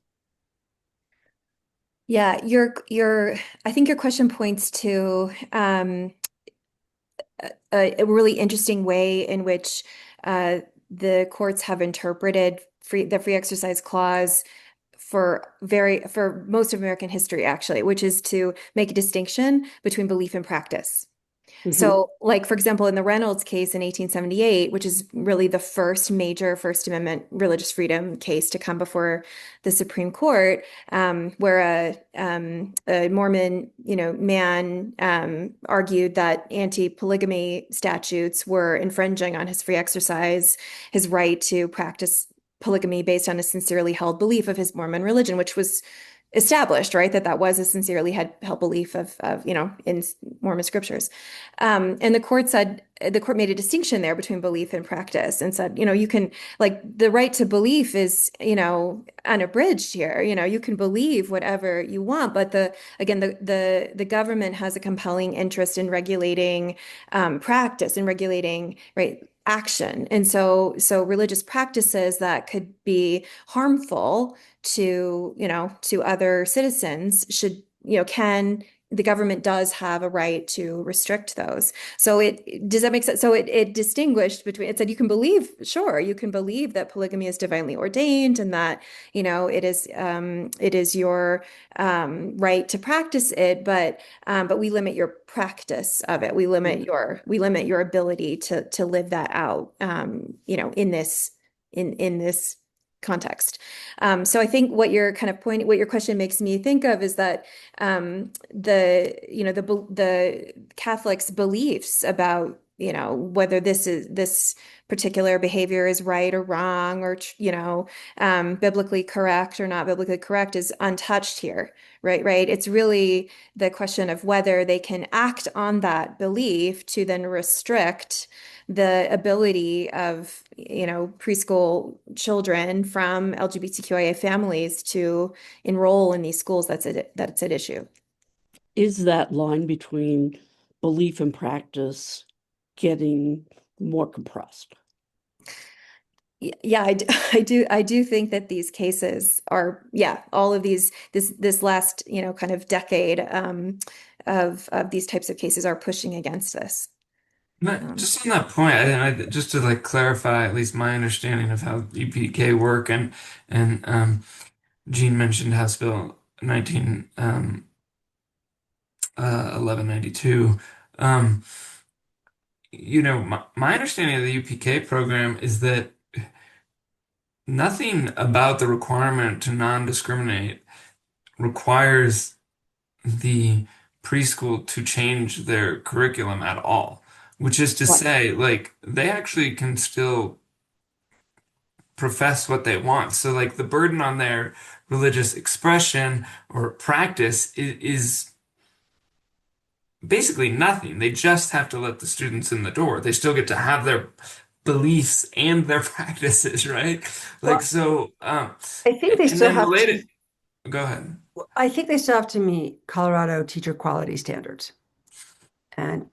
Yeah, I think your question points to a really interesting way in which uh, the courts have interpreted the free exercise clause for most of American history, actually, which is to make a distinction between belief and practice. Mhm. So, like, for example, in the Reynolds case in 1878, which is really the first major First Amendment religious freedom case to come before the Supreme Court, where a Mormon, man argued that anti-polygamy statutes were infringing on his free exercise, his right to practice polygamy based on a sincerely held belief of his Mormon religion, which was established, right? That was a sincerely held belief of in Mormon scriptures. And the court made a distinction there between belief and practice and said, you can, like, the right to belief is, unabridged here. You can believe whatever you want, but the government has a compelling interest in regulating practice and regulating, right, action. And so religious practices that could be harmful to other citizens should, can the government does have a right to restrict those. So does that make sense? So it distinguished between, it said you can believe, sure, you can believe that polygamy is divinely ordained and that, it is your right to practice it, but we limit your practice of it. We limit your ability to live that out, in this context. So I think what what your question makes me think of is that the Catholics' beliefs about whether this particular behavior is right or wrong or biblically correct or not biblically correct is untouched here, right. It's really the question of whether they can act on that belief to then restrict the ability of preschool children from LGBTQIA families to enroll in these schools that's at issue. Is that line between belief and practice getting more compressed. Yeah, I do think that these cases are, yeah, all of this last, kind of decade of these types of cases are pushing against this. Just on that point, just to like clarify at least my understanding of how UPK work, and Gene mentioned House Bill 19 1192. Um, my understanding of the UPK program is that nothing about the requirement to non-discriminate requires the preschool to change their curriculum at all, which is to Right. say, like, they actually can still profess what they want. So, like, the burden on their religious expression or practice is basically nothing. They just have to let the students in the door. They still get to have their beliefs and their practices, right? Like, Well, so, I think they and still then have to. related, go ahead. I think they still have to meet Colorado teacher quality standards, and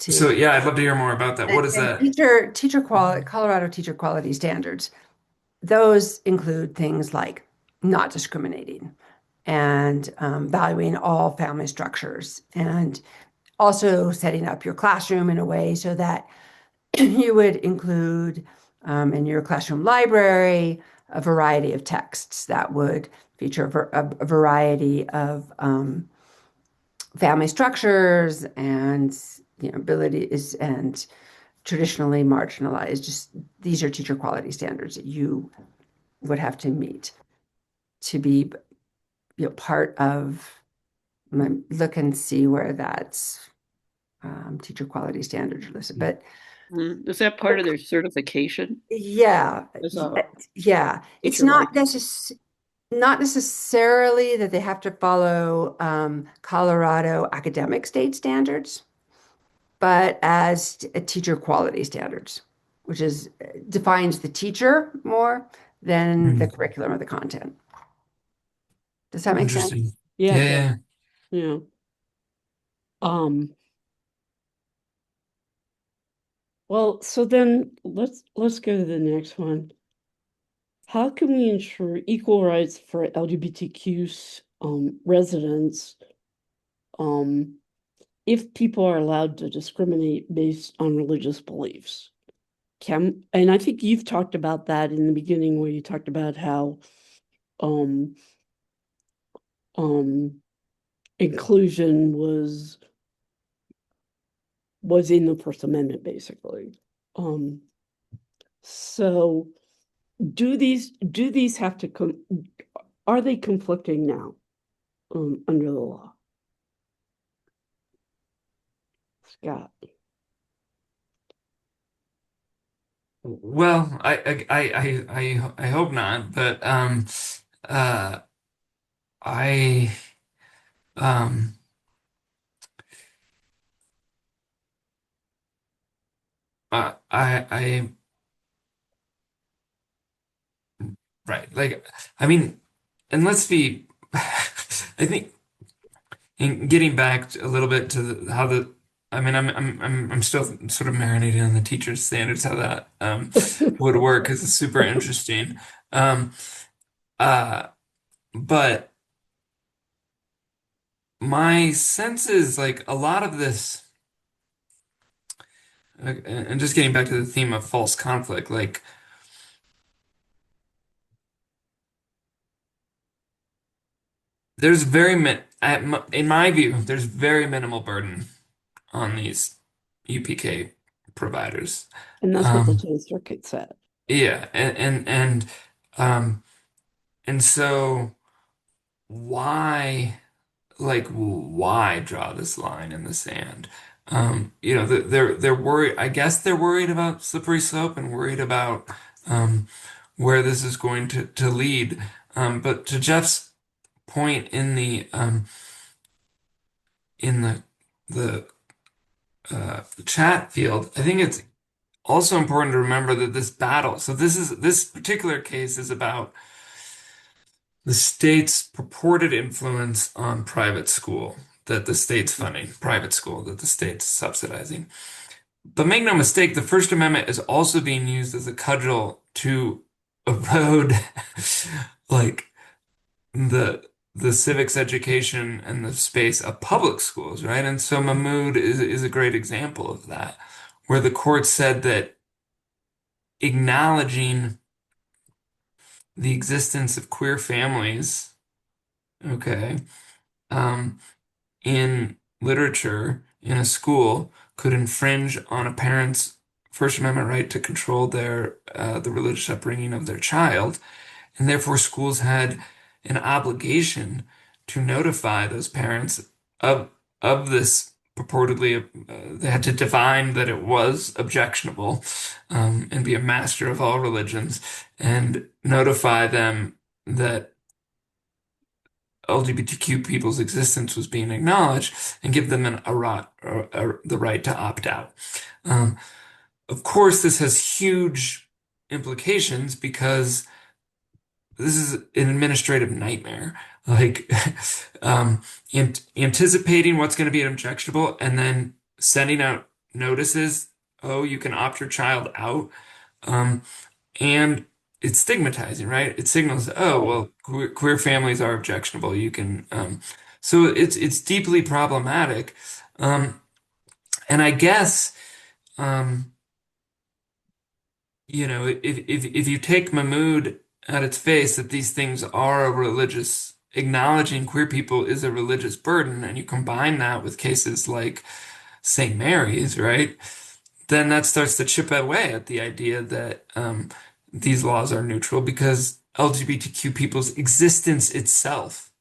So, to yeah, I'd love to hear more about that. What is and that? teacher quality Colorado teacher quality standards. Those include things like not discriminating and valuing all family structures, and also setting up your classroom in a way so that you would include in your classroom library a variety of texts that would feature a variety of family structures and abilities and traditionally marginalized. Just these are teacher quality standards that you would have to meet to be part of. Look and see where that's teacher quality standards are listed. But Is that part of their certification yeah, as a yeah, it's teacher not license? not necessarily that they have to follow Colorado academic state standards, but as teacher quality standards, which is defines the teacher more than the curriculum or the content. Does that make sense? Interesting. Yeah, it Yeah, does. Yeah. Um, well, so then let's go to the next one. How can we ensure equal rights for LGBTQ residents if people are allowed to discriminate based on religious beliefs? And I think you've talked about that in the beginning where you talked about how um, inclusion was in the First Amendment, basically. So do these have to are they conflicting now under the law? Scott. well, I hope not, but uh, I um, I right, like, I mean, and let's be, I think, in getting back a little bit to how the, I mean, I'm still sort of marinating on the teacher's standards, how that would work because it's super interesting. Um, uh, but my sense is like a lot of this, and just getting back to the theme of false conflict, like there's in my view, there's very minimal burden on these UPK providers. And that's what the Um, 10th Circuit said. yeah, um, and so why, like, why draw this line in the sand? They're worried. I guess they're worried about slippery slope and worried about where this is going to lead. But to Jeff's point in the chat field, I think it's also important to remember that this battle. So this particular case is about the state's purported influence on private school that the state's funding, private school that the state's subsidizing. But make no mistake, the First Amendment is also being used as a cudgel to erode like the the civics education and the space of public schools, right? And so Mahmoud is a great example of that, where the court said that acknowledging the existence of queer families, okay, um, in literature in a school could infringe on a parent's First Amendment right to control the religious upbringing of their child, and therefore schools had an obligation to notify those parents of this purportedly they had to divine that it was objectionable, and be a master of all religions and notify them that LGBTQ people's existence was being acknowledged and give them the right to opt out. Um, of course, this has huge implications because this is an administrative nightmare. Like, anticipating what's going to be objectionable and then sending out notices, oh, you can opt your child out. Um, and it's stigmatizing, right? It signals, oh, well, queer families are objectionable. You can, so it's deeply problematic. Um, and I guess, um, if you take Mahmoud at its face that these things are a religious, acknowledging queer people is a religious burden, and you combine that with cases like St. Mary's, right? Then that starts to chip away at the idea that these laws are neutral because LGBTQ people's existence itself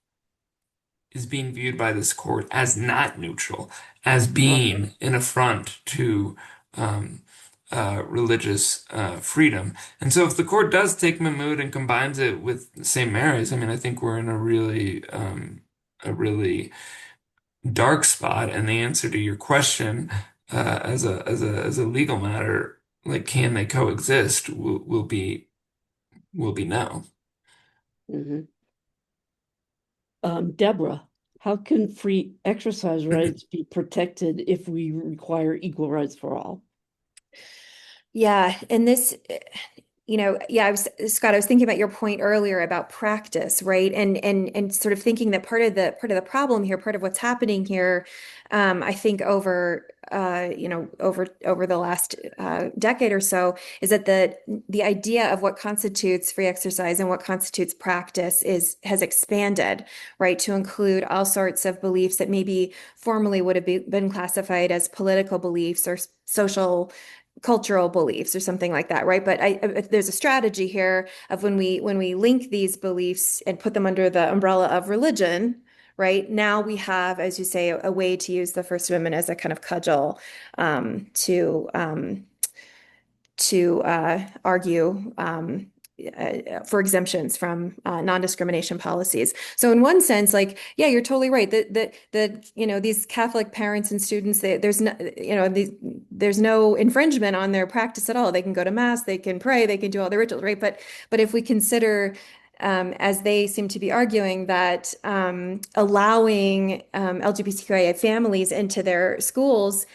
is being viewed by this court as not neutral, as being an affront to um, religious freedom. And so if the court does take Mahmoud and combines it with St. Mary's, I mean, I think we're in a really dark spot. And the answer to your question, as a legal matter, like can they coexist, will be no. Mhm. Deborah, how can free exercise rights be protected if we require equal rights for all? Yeah, and this, yeah, Scott, I was thinking about your point earlier about practice, right? And sort of thinking that part of the problem here, part of what's happening here, I think over the last decade or so, is that the idea of what constitutes free exercise and what constitutes practice has expanded, right, to include all sorts of beliefs that maybe formerly would have been classified as political beliefs or social cultural beliefs or something like that, right? But there's a strategy here of when we link these beliefs and put them under the umbrella of religion, right? Now we have, as you say, a way to use the First Amendment as a kind of cudgel to argue for exemptions from non-discrimination policies. So in one sense, like, yeah, you're totally right. These Catholic parents and students, there's no infringement on their practice at all. They can go to mass, they can pray, they can do all the rituals, right? But if we consider, as they seem to be arguing, that allowing LGBTQIA families into their schools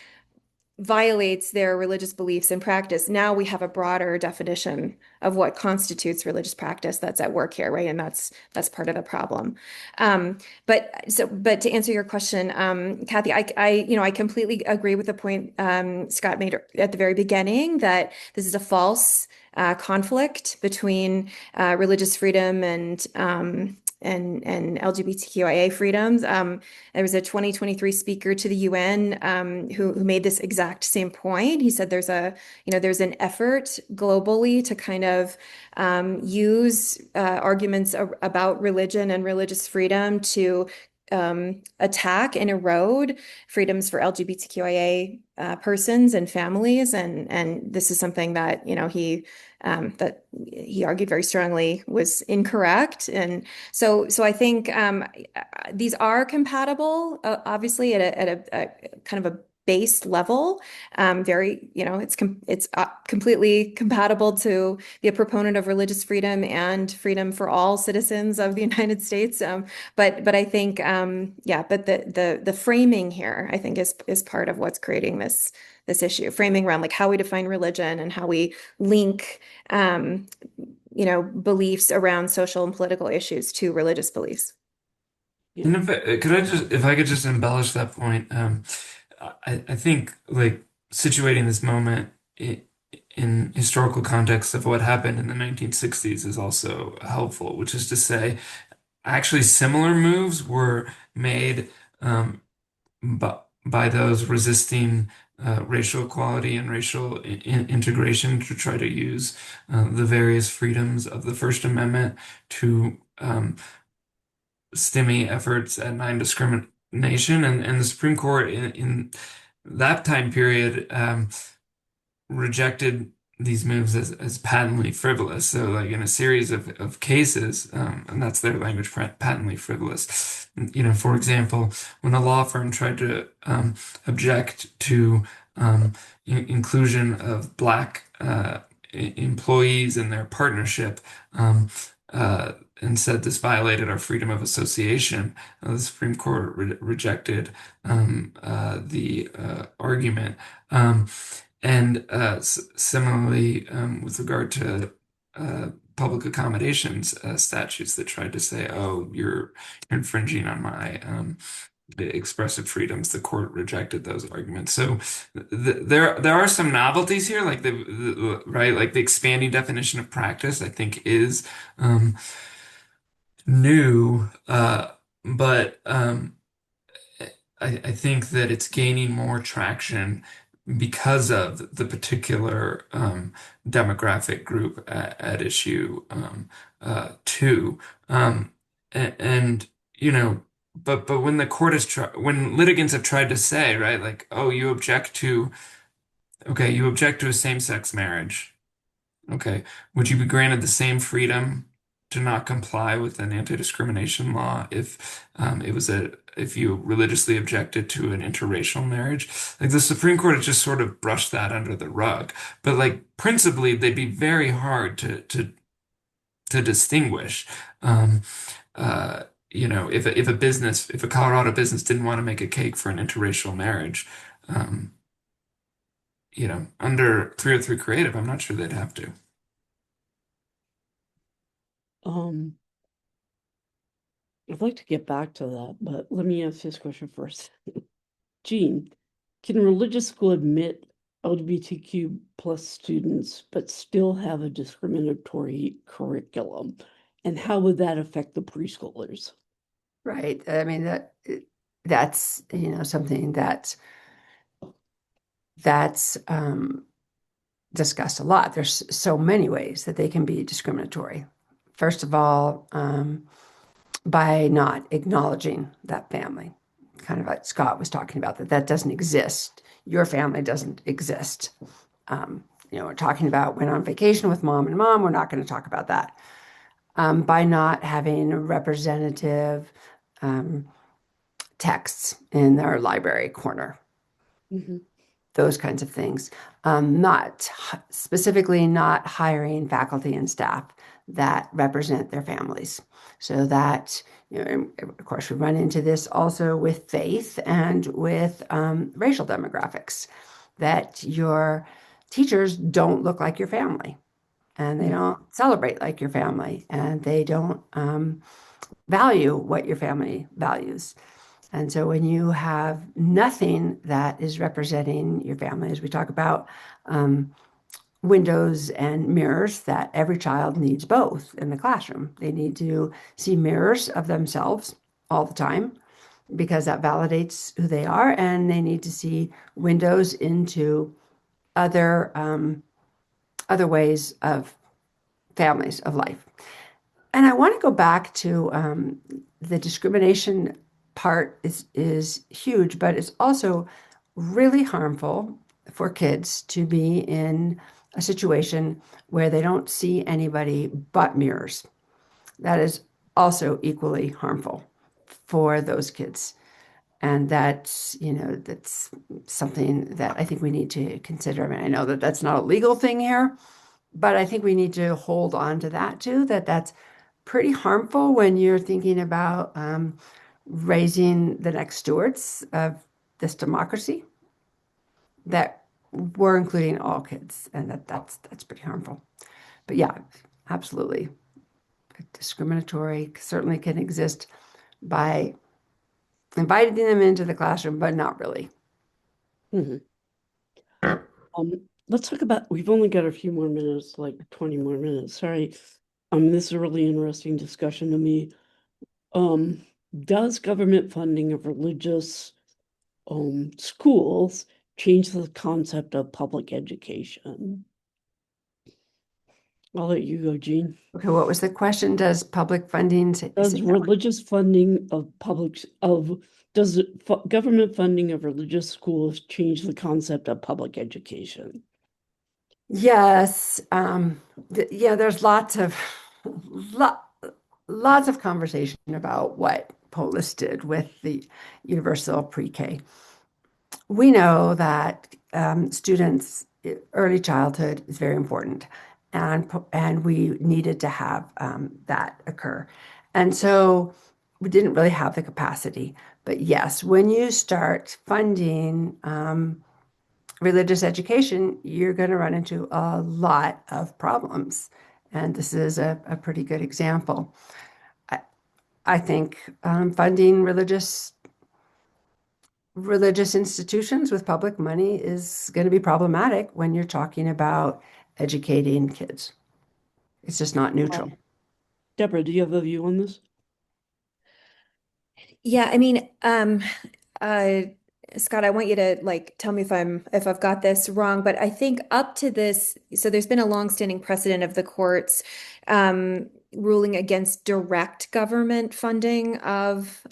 violates their religious beliefs and practice. Now we have a broader definition of what constitutes religious practice that's at work here, right? And that's part of the problem. But to answer your question, Kathy, I completely agree with the point Scott made at the very beginning that this is a false conflict between religious freedom and LGBTQIA freedoms. There was a 2023 speaker to the UN who made this exact same point. He said there's an effort globally to kind of use arguments about religion and religious freedom to attack and erode freedoms for LGBTQIA persons and families, and this is something that that he argued very strongly was incorrect. And so I think these are compatible, obviously at a kind of a base level, very, it's completely compatible to be a proponent of religious freedom and freedom for all citizens of the United States. But I think, but the framing here, I think, is part of what's creating this issue, framing around like how we define religion and how we link, beliefs around social and political issues to religious beliefs. And if I could just embellish that point, I think like situating this moment in historical context of what happened in the 1960s is also helpful, which is to say, actually similar moves were made by those resisting racial equality and racial integration to try to use the various freedoms of the First Amendment to stymie efforts at non-discrimination, and the Supreme Court in that time period rejected these moves as patently frivolous. So, like in a series of cases, and that's their language, patently frivolous. For example, when a law firm tried to object to inclusion of Black employees in their partnership, and said this violated our freedom of association, the Supreme Court rejected the argument. Similarly, with regard to public accommodations statutes that tried to say, "Oh, you're infringing on my expressive freedoms," the court rejected those arguments. So there are some novelties here, like right, like the expanding definition of practice, I think is new, but I think that it's gaining more traction because of the particular demographic group at issue too. And but when the court when litigants have tried to say, right, like, oh, you object to a same-sex marriage. Okay, would you be granted the same freedom to not comply with an anti-discrimination law if if you religiously objected to an interracial marriage? Like the Supreme Court has just sort of brushed that under the rug. But like principally, they'd be very hard to distinguish. If a Colorado business didn't want to make a cake for an interracial marriage, under 303 Creative, I'm not sure they'd have to. I'd like to get back to that, but let me ask this question first. Jean, can a religious school admit LGBTQ plus students but still have a discriminatory curriculum? And how would that affect the preschoolers? Right. I mean, that's something that's discussed a lot. There's so many ways that they can be discriminatory. First of all, by not acknowledging that family, kind of like Scott was talking about, that doesn't exist. Your family doesn't exist. We're talking about went on vacation with mom and mom. We're not going to talk about that. By not having representative texts in their library corner. Mm-hmm. Those kinds of things. Specifically not hiring faculty and staff that represent their families. So that, of course, we run into this also with faith and with racial demographics, that your teachers don't look like your family, and they don't celebrate like your family, and they don't value what your family values. And so when you have nothing that is representing your family, as we talk about windows and mirrors, that every child needs both in the classroom. They need to see mirrors of themselves all the time because that validates who they are, and they need to see windows into other ways of families, of life. And I want to go back to the discrimination part is huge, but it's also really harmful for kids to be in a situation where they don't see anybody but mirrors. That is also equally harmful for those kids. And that's, that's something that I think we need to consider. I mean, I know that that's not a legal thing here, but I think we need to hold on to that too, that's pretty harmful when you're thinking about raising the next stewards of this democracy, that we're including all kids, and that's pretty harmful. But yeah, absolutely. Discriminatory certainly can exist by inviting them into the classroom, but not really. Mhm. Let's talk about, we've only got a few more minutes, like 20 more minutes. Sorry. This is a really interesting discussion to me. Does government funding of religious schools change the concept of public education? I'll let you go, Jean. Okay, what was the question? Does public funding Does religious funding of government funding of religious schools change the concept of public education? Yes. Yeah, there's lots of conversation about what Polis did with the universal pre-K. We know that students' early childhood is very important, and we needed to have that occur. And so we didn't really have the capacity. But yes, when you start funding religious education, you're going to run into a lot of problems. And this is a pretty good example. I think funding religious institutions with public money is going to be problematic when you're talking about educating kids. It's just not neutral. Deborah, do you have a view on this? Yeah, I mean, Scott, I want you to tell me if I've got this wrong, but I think up to this, so there's been a longstanding precedent of the courts ruling against direct government funding of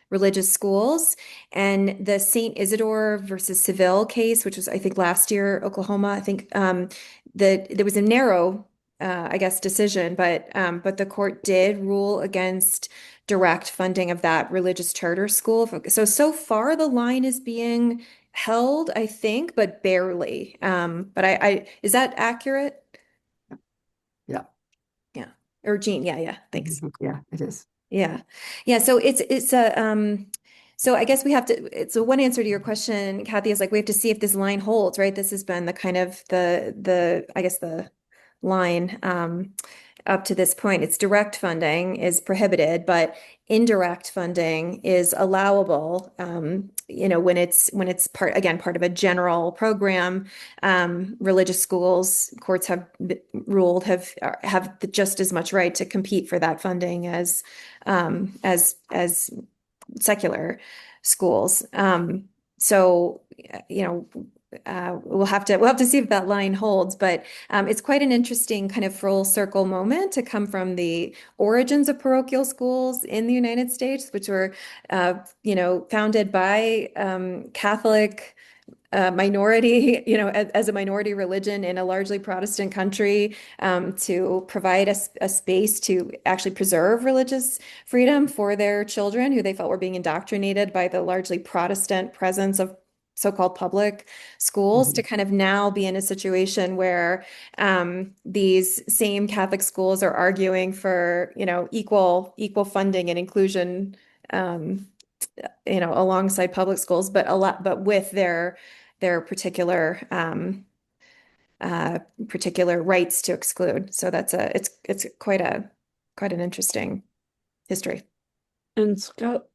religious schools, and the St. Isidore versus Seville case, which was I think last year, Oklahoma. I think that there was a narrow, I guess, decision, but the court did rule against direct funding of that religious charter school. So far the line is being held, I think, but barely. But I is that accurate? Yeah. Yeah. Or Jean, yeah, thanks. Yeah, it is. Yeah. So it's a so I guess we have to, so one answer to your question, Kathy, is we have to see if this line holds, right? This has been the kind of I guess the line up to this point. It's direct funding is prohibited, but indirect funding is allowable, when it's part of a general program. Religious schools, courts have ruled, have just as much right to compete for that funding as secular schools. So, we'll have to see if that line holds, but it's quite an interesting kind of full circle moment to come from the origins of parochial schools in the United States, which were, founded by Catholic minority, as a minority religion in a largely Protestant country, to provide a space to actually preserve religious freedom for their children who they felt were being indoctrinated by the largely Protestant presence of so-called public schools, to kind of now be in a situation where these same Catholic schools are arguing for, equal funding and inclusion, alongside public schools, but with their particular rights to exclude. So it's quite an interesting history. And Scott,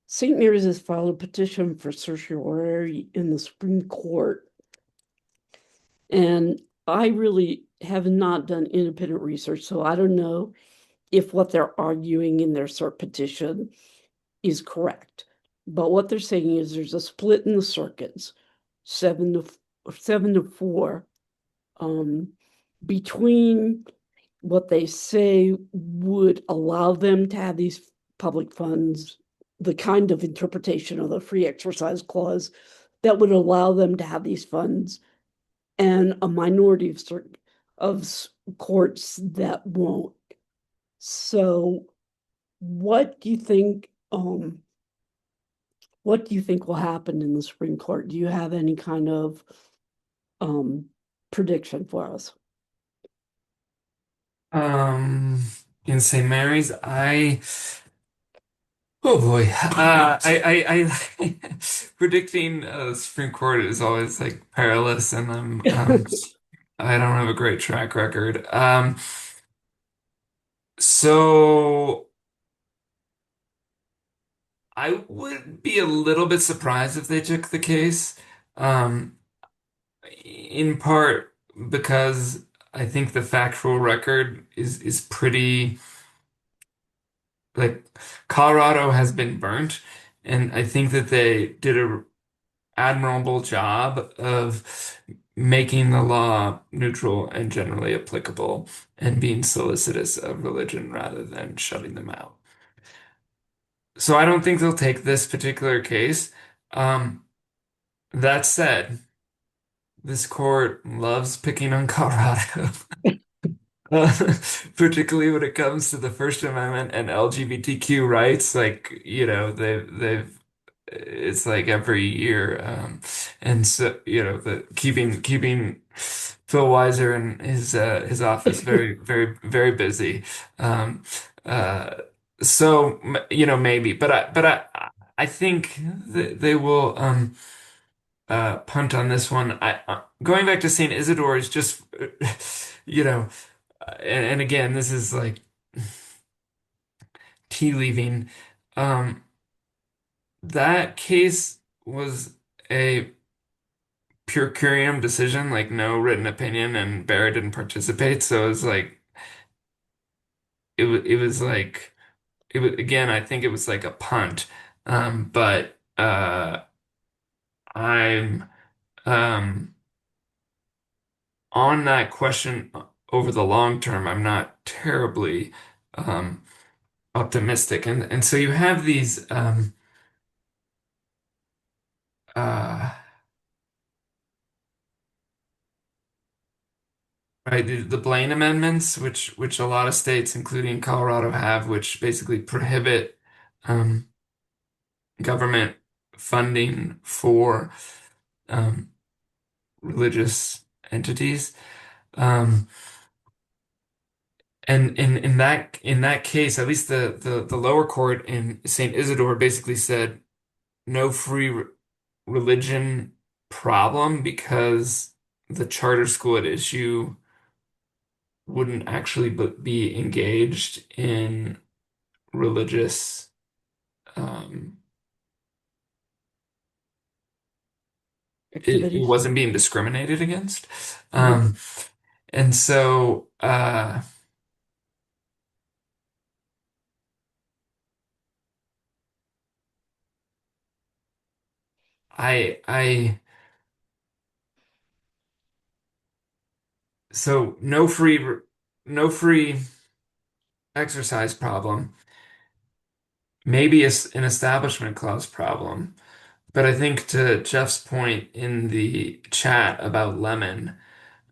St. Mary's has filed a petition for certiorari in the Supreme Court. And I really have not done independent research, so I don't know if what they're arguing in their cert petition is correct. But what they're saying is there's a split in the circuits, 7-4, between what they say would allow them to have these public funds, the kind of interpretation of the free exercise clause that would allow them to have these funds, and a minority of courts that won't. So what do you think What do you think will happen in the Supreme Court? Do you have any kind of prediction for us? Um, in St. Mary's, oh boy, I predicting the Supreme Court is always like perilous, and I don't have a great track record. So I would be a little bit surprised if they took the case, um, in part because I think the factual record is pretty like Colorado has been burnt, and I think that they did a admirable job of making the law neutral and generally applicable and being solicitous of religion rather than shutting them out. So I don't think they'll take this particular case. Um, that said, this court loves picking on Colorado. Uh, Particularly when it comes to the First Amendment and LGBTQ rights, like, they've it's like every year. And so, the keeping Phil Weiser and his office very, very, very busy. Um, uh, so, maybe, I think that they will punt on this one. Going back to Saint Isidore is just, you know, and again, this is like tea leaving. Um, that case was a pure curiam decision, like no written opinion, and Barrett didn't participate. So it was like it was like it was again. I think it was like a punt. But I'm um, on that question over the long term. I'm not terribly um, optimistic, and so you have these uh, right the Blaine amendments, which a lot of states, including Colorado, have, which basically prohibit um, government funding for um, religious entities. Um, and in that case, at least the lower court in St. Isidore basically said no free religion problem because the charter school at issue wouldn't actually be engaged in religious um, it Activities? wasn't being discriminated against. Mhm. And so I so no free exercise problem, maybe it's an establishment clause problem. But I think to Jeff's point in the chat about Lemon,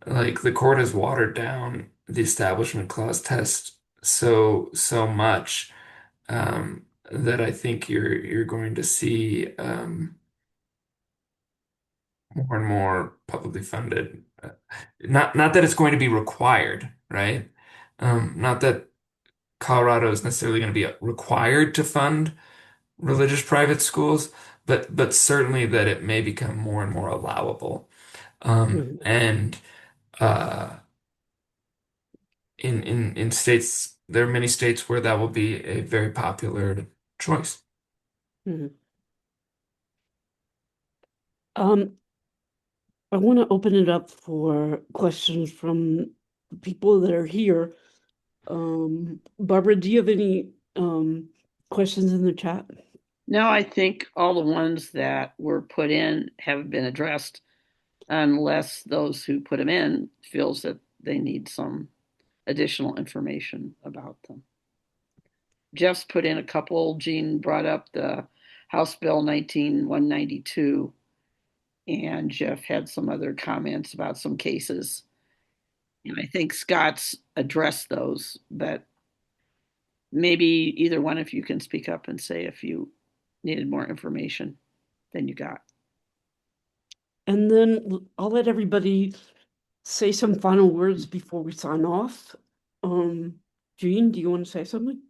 like the court has watered down the establishment clause test so much that I think you're going to see more and more publicly funded. Not that it's going to be required, right? Not that Colorado is necessarily going to be required to fund religious private schools, but certainly that it may become more and more allowable. Mhm. And uh, in states, there are many states where that will be a very popular choice. Mhm. Um, I want to open it up for questions from the people that are here. Barbara, do you have any questions in the chat? No, I think all the ones that were put in have been addressed, unless those who put them in feels that they need some additional information about them. Jeff's put in a couple. Jean brought up the House Bill 19192, and Jeff had some other comments about some cases. And I think Scott's addressed those, but maybe either one of you can speak up and say a few needed more information than you got. And then I'll let everybody say some final words before we sign off. Jean, do you want to say something?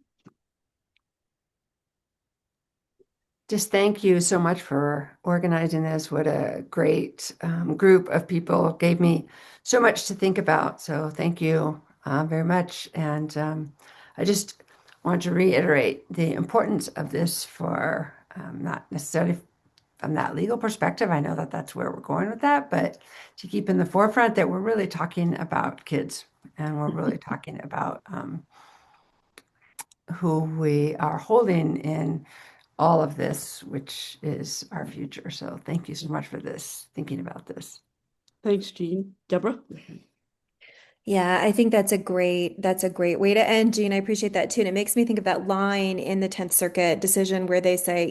Just thank you so much for organizing this. What a great group of people. Gave me so much to think about. So thank you very much. And I just want to reiterate the importance of this for not necessarily from that legal perspective. I know that that's where we're going with that, but to keep in the forefront that we're really talking about kids and we're really talking about who we are holding in all of this, which is our future. So thank you so much for this, thinking about this. Thanks, Jean. Deborah? Yeah, I think that's a great way to end, Jean. I appreciate that too. And it makes me think of that line in the 10th Circuit decision where they say,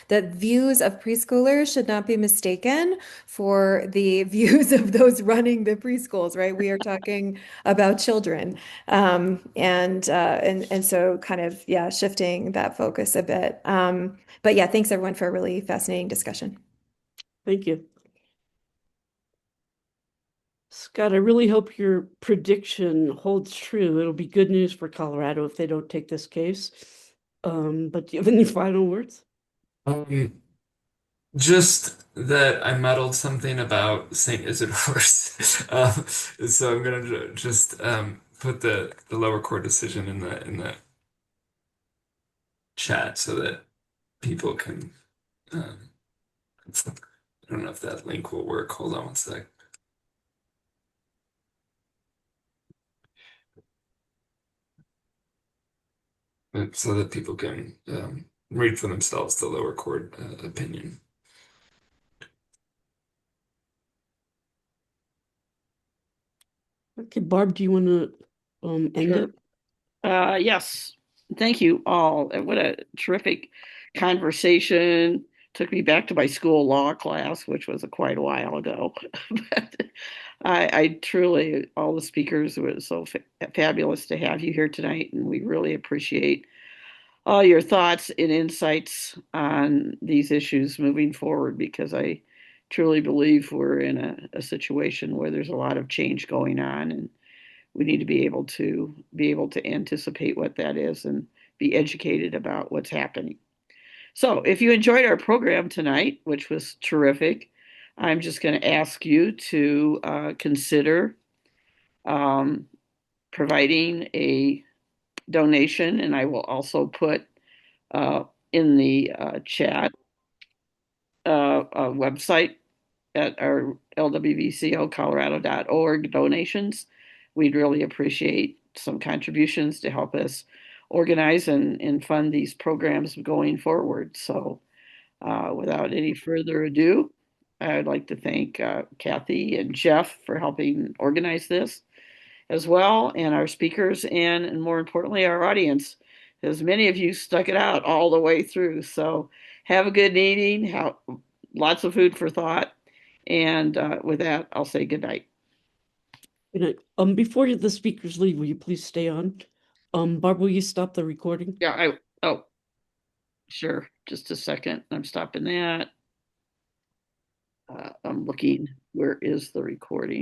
the views of preschoolers should not be mistaken for the views of those running the preschools, right? We are talking about children. And so kind of, yeah, shifting that focus a bit. But yeah, thanks everyone for a really fascinating discussion. Thank you. Scott, I really hope your prediction holds true. It'll be good news for Colorado if they don't take this case. But do you have any final words? Just that I muddled something about St. Isidore's. So I'm gonna just put the lower court decision in the chat so that people can. I don't know if that link will work. Hold on one sec. So that people can read for themselves the lower court opinion. Okay, Barb, do you want to end Sure. it? Yes, thank you all. What a terrific conversation. Took me back to my school law class, which was quite a while ago. But I truly, all the speakers, it was so fabulous to have you here tonight, and we really appreciate all your thoughts and insights on these issues moving forward, because I truly believe we're in a situation where there's a lot of change going on, and we need to be able to anticipate what that is and be educated about what's happening. So if you enjoyed our program tonight, which was terrific, I'm just going to ask you to consider providing a donation, and I will also put in the chat a website at our lwvcocolorado.org donations. We'd really appreciate some contributions to help us organize and fund these programs going forward. So without any further ado, I'd like to thank Kathy and Jeff for helping organize this as well, and our speakers, and more importantly, our audience, as many of you stuck it out all the way through. So have a good evening, have lots of food for thought, and with that, I'll say good night. Good night. Before the speakers leave, will you please stay on? Barb, will you stop the recording? Yeah, sure. Just a second. I'm stopping that. I'm looking. Where is the recording?